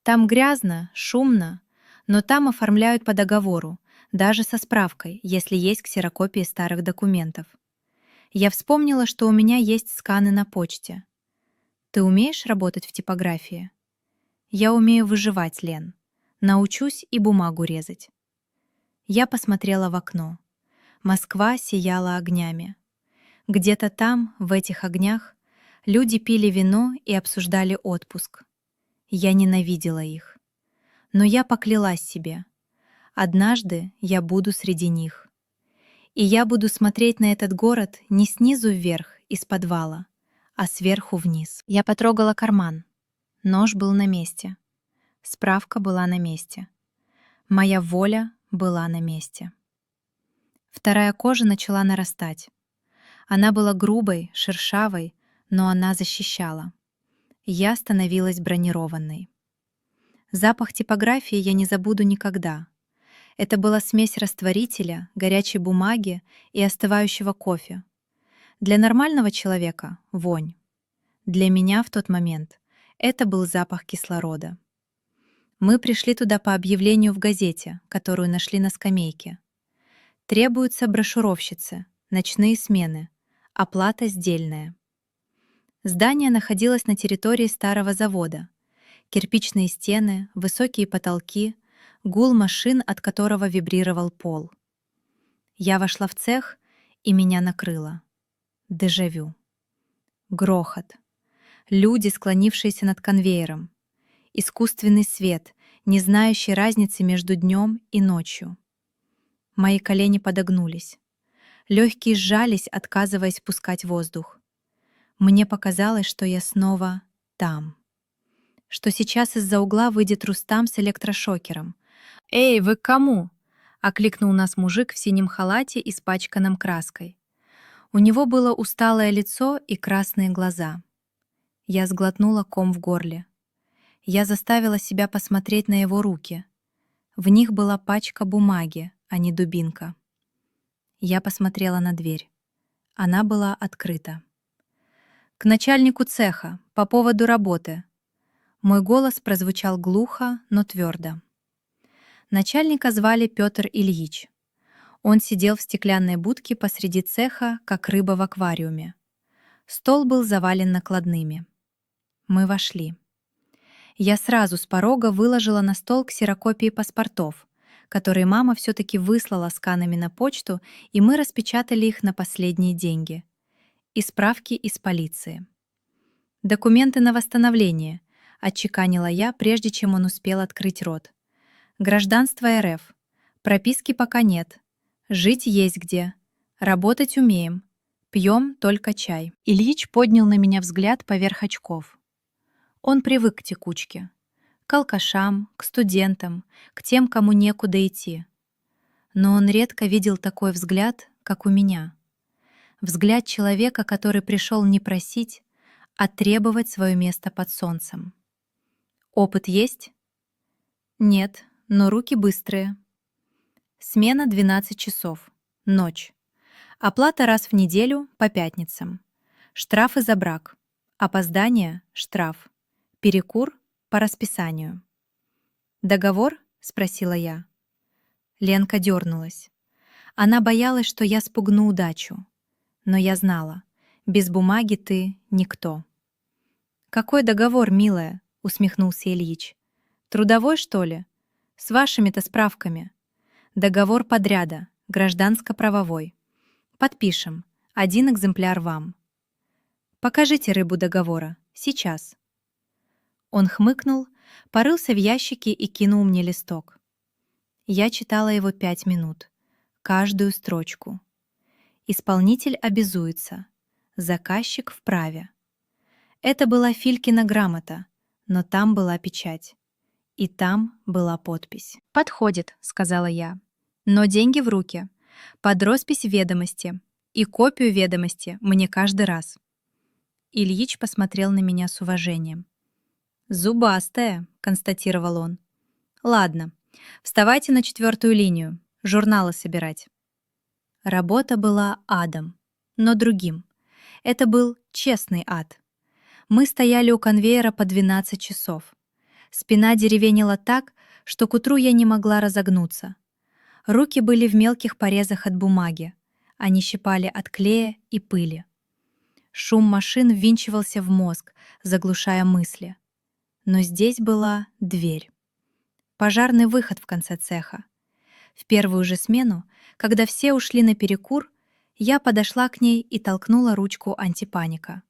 Там грязно, шумно, но там оформляют по договору, даже со справкой, если есть ксерокопии старых документов. Я вспомнила, что у меня есть сканы на почте. Ты умеешь работать в типографии? Я умею выживать, Лен. Научусь и бумагу резать. Я посмотрела в окно. Москва сияла огнями. Где-то там, в этих огнях, люди пили вино и обсуждали отпуск. Я ненавидела их. Но я поклялась себе. Однажды я буду среди них. И я буду смотреть на этот город не снизу вверх, из подвала, а сверху вниз. Я потрогала карман. Нож был на месте. Справка была на месте. Моя воля была на месте. Вторая кожа начала нарастать. Она была грубой, шершавой, но она защищала. Я становилась бронированной. Запах типографии я не забуду никогда. Это была смесь растворителя, горячей бумаги и остывающего кофе. Для нормального человека — вонь. Для меня в тот момент это был запах кислорода. Мы пришли туда по объявлению в газете, которую нашли на скамейке. Требуются брошюровщицы, ночные смены, оплата сдельная. Здание находилось на территории старого завода. Кирпичные стены, высокие потолки, гул машин, от которого вибрировал пол. Я вошла в цех, и меня накрыло. Дежавю. Грохот. Люди, склонившиеся над конвейером. Искусственный свет, не знающий разницы между днем и ночью. Мои колени подогнулись. Легкие сжались, отказываясь пускать воздух. Мне показалось, что я снова там. Что сейчас из-за угла выйдет Рустам с электрошокером. «Эй, вы к кому?» — окликнул нас мужик в синем халате, испачканном краской. У него было усталое лицо и красные глаза. Я сглотнула ком в горле. Я заставила себя посмотреть на его руки. В них была пачка бумаги, а не дубинка. Я посмотрела на дверь. Она была открыта. «К начальнику цеха, по поводу работы». Мой голос прозвучал глухо, но твердо. Начальника звали Петр Ильич. Он сидел в стеклянной будке посреди цеха, как рыба в аквариуме. Стол был завален накладными. Мы вошли. Я сразу с порога выложила на стол ксерокопии паспортов, которые мама все-таки выслала сканами на почту, и мы распечатали их на последние деньги. И справки из полиции. «Документы на восстановление», — отчеканила я, прежде чем он успел открыть рот. «Гражданство РФ. Прописки пока нет. Жить есть где. Работать умеем. Пьем только чай». Ильич поднял на меня взгляд поверх очков. Он привык к текучке. К алкашам, к студентам, к тем, кому некуда идти. Но он редко видел такой взгляд, как у меня. Взгляд человека, который пришел не просить, а требовать свое место под солнцем. «Опыт есть?» «Нет, но руки быстрые». Смена 12 часов. Ночь. Оплата раз в неделю по пятницам. Штрафы за брак. Опоздание — штраф. Перекур — по расписанию. «Договор?» — спросила я. Ленка дернулась. Она боялась, что я спугну удачу. Но я знала, без бумаги ты никто. «Какой договор, милая?» — усмехнулся Ильич. «Трудовой, что ли? С вашими-то справками. Договор подряда, гражданско-правовой. Подпишем. 1 экземпляр вам. Покажите рыбу договора. Сейчас». Он хмыкнул, порылся в ящике и кинул мне листок. Я читала его 5 минут. Каждую строчку. Исполнитель обязуется. Заказчик вправе. Это была Филькина грамота, но там была печать. И там была подпись. «Подходит», — сказала я. «Но деньги в руки. Под роспись ведомости. И копию ведомости мне каждый раз». Ильич посмотрел на меня с уважением. «Зубастая», — констатировал он. «Ладно, вставайте на 4-ю линию. Журналы собирать». Работа была адом, но другим. Это был честный ад. Мы стояли у конвейера по 12 часов. Спина деревенела так, что к утру я не могла разогнуться. Руки были в мелких порезах от бумаги. Они щипали от клея и пыли. Шум машин ввинчивался в мозг, заглушая мысли. Но здесь была дверь. Пожарный выход в конце цеха. В первую же смену, когда все ушли на перекур, я подошла к ней и толкнула ручку антипаника.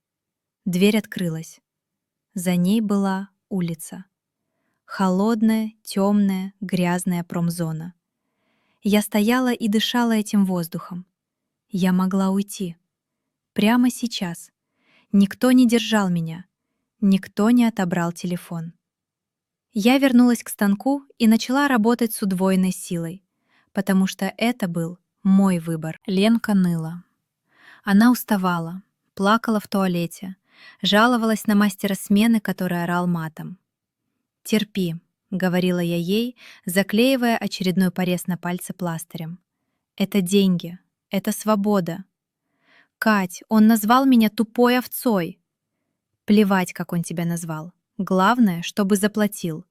Дверь открылась. За ней была улица. Холодная, темная, грязная промзона. Я стояла и дышала этим воздухом. Я могла уйти. Прямо сейчас. Никто не держал меня. Никто не отобрал телефон. Я вернулась к станку и начала работать с удвоенной силой, потому что это был мой выбор. Ленка ныла. Она уставала, плакала в туалете, жаловалась на мастера смены, который орал матом. «Терпи», — говорила я ей, заклеивая очередной порез на пальце пластырем. «Это деньги, это свобода». «Кать, он назвал меня тупой овцой». «Плевать, как он тебя назвал. Главное, чтобы заплатил.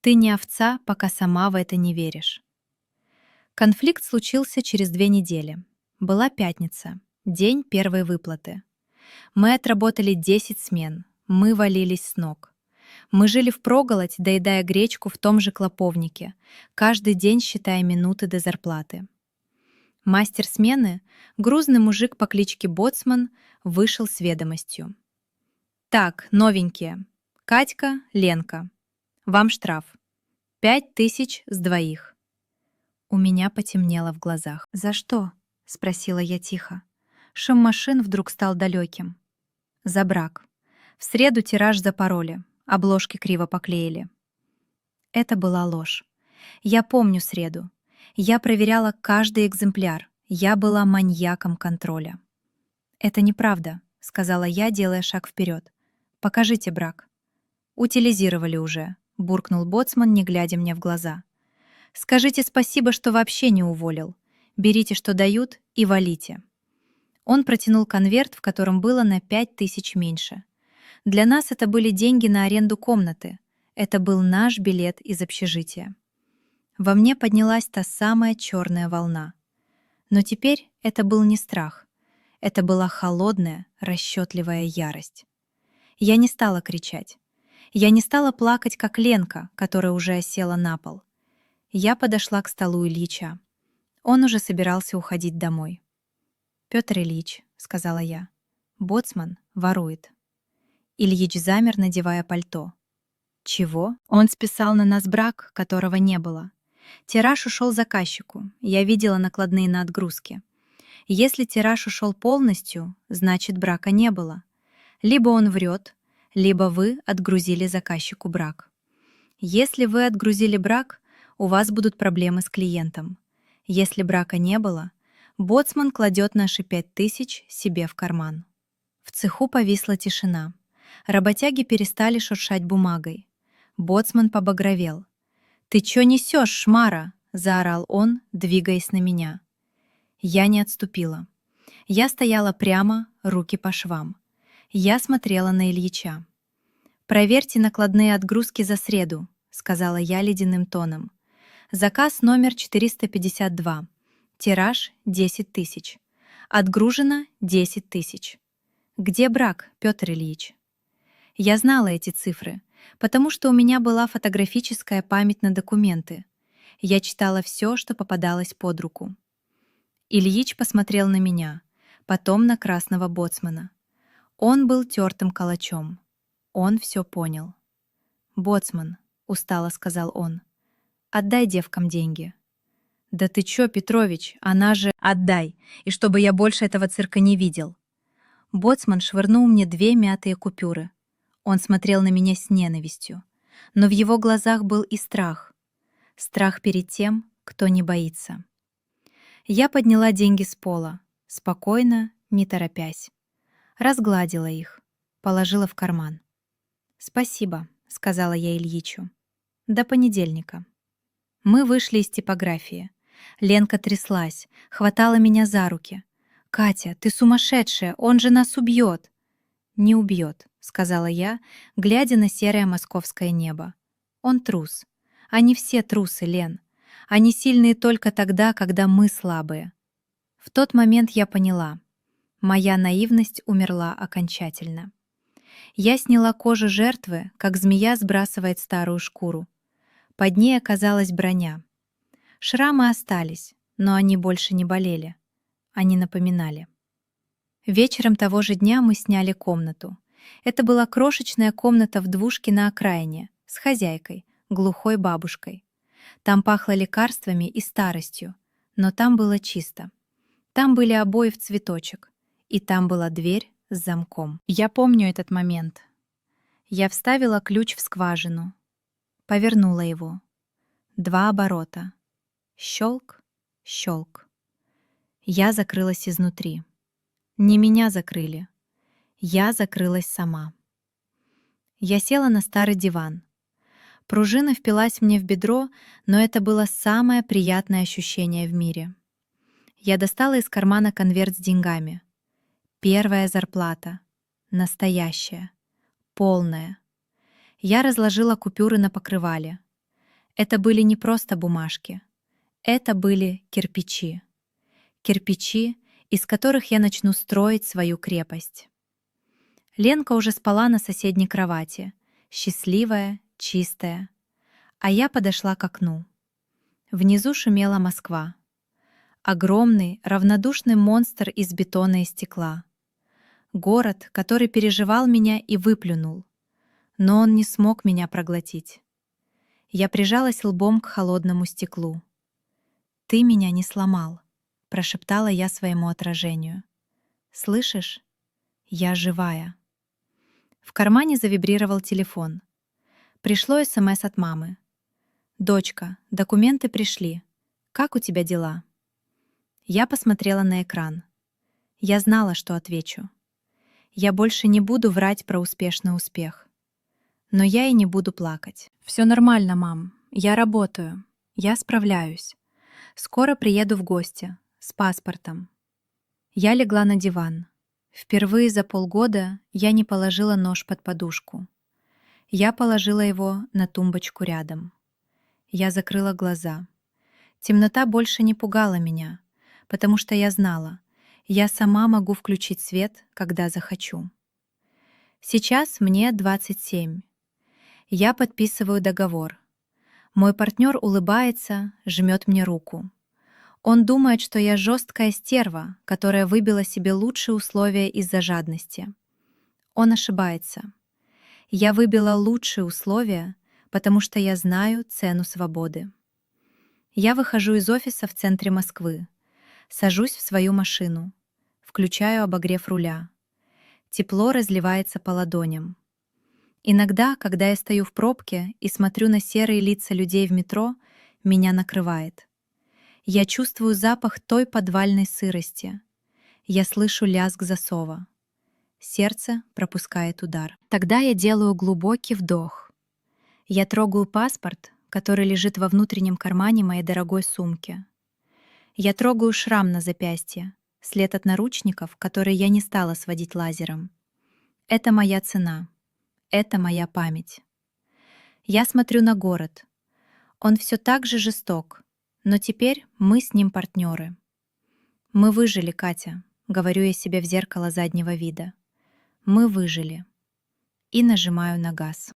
Ты не овца, пока сама в это не веришь». Конфликт случился через 2 недели. Была пятница, день первой выплаты. Мы отработали 10 смен, мы валились с ног. Мы жили впроголодь, доедая гречку в том же клоповнике, каждый день считая минуты до зарплаты. Мастер смены, грузный мужик по кличке Боцман, вышел с ведомостью. «Так, новенькие. Катька, Ленка. Вам штраф. 5000 с двоих». У меня потемнело в глазах. «За что?» — спросила я тихо. Шум машин вдруг стал далеким. «За брак. В среду тираж запороли, обложки криво поклеили». Это была ложь. Я помню среду. Я проверяла каждый экземпляр. Я была маньяком контроля. «Это неправда», — сказала я, делая шаг вперед. «Покажите брак». «Утилизировали уже», — буркнул боцман, не глядя мне в глаза. «Скажите спасибо, что вообще не уволил. Берите, что дают, и валите». Он протянул конверт, в котором было на 5000 меньше. Для нас это были деньги на аренду комнаты. Это был наш билет из общежития. Во мне поднялась та самая черная волна. Но теперь это был не страх. Это была холодная, расчетливая ярость. Я не стала кричать. Я не стала плакать, как Ленка, которая уже осела на пол. Я подошла к столу Ильича. Он уже собирался уходить домой. «Пётр Ильич», — сказала я, — «боцман ворует». Ильич замер, надевая пальто. «Чего?» Он списал на нас брак, которого не было. Тираж ушел заказчику, я видела накладные на отгрузки. Если тираж ушел полностью, значит, брака не было. Либо он врет, либо вы отгрузили заказчику брак. Если вы отгрузили брак, у вас будут проблемы с клиентом. Если брака не было, боцман кладет наши 5000 себе в карман. В цеху повисла тишина. Работяги перестали шуршать бумагой. Боцман побагровел. «Ты чё несёшь, шмара?» — заорал он, двигаясь на меня. Я не отступила. Я стояла прямо, руки по швам. Я смотрела на Ильича. «Проверьте накладные отгрузки за среду», — сказала я ледяным тоном. Заказ номер 452. Тираж 10 тысяч. Отгружено 10 тысяч. Где брак, Петр Ильич? Я знала эти цифры, потому что у меня была фотографическая память на документы. Я читала все, что попадалось под руку. Ильич посмотрел на меня, потом на красного боцмана. Он был тертым калачом. Он все понял. «Боцман», — устало сказал он, — «отдай девкам деньги». «Да ты чё, Петрович, она же...» «Отдай, и чтобы я больше этого цирка не видел». Боцман швырнул мне 2 мятые купюры. Он смотрел на меня с ненавистью, но в его глазах был и страх. Страх перед тем, кто не боится. Я подняла деньги с пола, спокойно, не торопясь. Разгладила их, положила в карман. «Спасибо», — сказала я Ильичу. «До понедельника». Мы вышли из типографии. Ленка тряслась, хватала меня за руки. «Катя, ты сумасшедшая, он же нас убьет!» «Не убьет», — сказала я, глядя на серое московское небо. «Он трус. Они все трусы, Лен. Они сильные только тогда, когда мы слабые». В тот момент я поняла. Моя наивность умерла окончательно. Я сняла кожу жертвы, как змея сбрасывает старую шкуру. Под ней оказалась броня. Шрамы остались, но они больше не болели. Они напоминали. Вечером того же дня мы сняли комнату. Это была крошечная комната в двушке на окраине, с хозяйкой, глухой бабушкой. Там пахло лекарствами и старостью, но там было чисто. Там были обои в цветочек, и там была дверь с замком. Я помню этот момент. Я вставила ключ в скважину, повернула его. 2 оборота. Щелк, щелк. Я закрылась изнутри. Не меня закрыли. Я закрылась сама. Я села на старый диван. Пружина впилась мне в бедро, но это было самое приятное ощущение в мире. Я достала из кармана конверт с деньгами. Первая зарплата. Настоящая. Полная. Я разложила купюры на покрывале. Это были не просто бумажки. Это были кирпичи. Кирпичи, из которых я начну строить свою крепость. Ленка уже спала на соседней кровати, счастливая, чистая. А я подошла к окну. Внизу шумела Москва. Огромный, равнодушный монстр из бетона и стекла. Город, который переживал меня и выплюнул. Но он не смог меня проглотить. Я прижалась лбом к холодному стеклу. «Ты меня не сломал», — прошептала я своему отражению. «Слышишь? Я живая». В кармане завибрировал телефон. Пришло СМС от мамы. «Дочка, документы пришли. Как у тебя дела?» Я посмотрела на экран. Я знала, что отвечу. Я больше не буду врать про успешный успех. Но я и не буду плакать. «Все нормально, мам. Я работаю. Я справляюсь. Скоро приеду в гости. С паспортом». Я легла на диван. Впервые за полгода я не положила нож под подушку. Я положила его на тумбочку рядом. Я закрыла глаза. Темнота больше не пугала меня, потому что я знала, я сама могу включить свет, когда захочу. Сейчас мне 27. Я подписываю договор. Мой партнер улыбается, жмет мне руку. Он думает, что я жесткая стерва, которая выбила себе лучшие условия из-за жадности. Он ошибается. Я выбила лучшие условия, потому что я знаю цену свободы. Я выхожу из офиса в центре Москвы, сажусь в свою машину, включаю обогрев руля. Тепло разливается по ладоням. Иногда, когда я стою в пробке и смотрю на серые лица людей в метро, меня накрывает. Я чувствую запах той подвальной сырости. Я слышу лязг засова. Сердце пропускает удар. Тогда я делаю глубокий вдох. Я трогаю паспорт, который лежит во внутреннем кармане моей дорогой сумки. Я трогаю шрам на запястье, след от наручников, которые я не стала сводить лазером. Это моя цена. Это моя память. Я смотрю на город. Он все так же жесток, но теперь мы с ним партнеры. Мы выжили, Катя, говорю я себе в зеркало заднего вида. Мы выжили. И нажимаю на газ.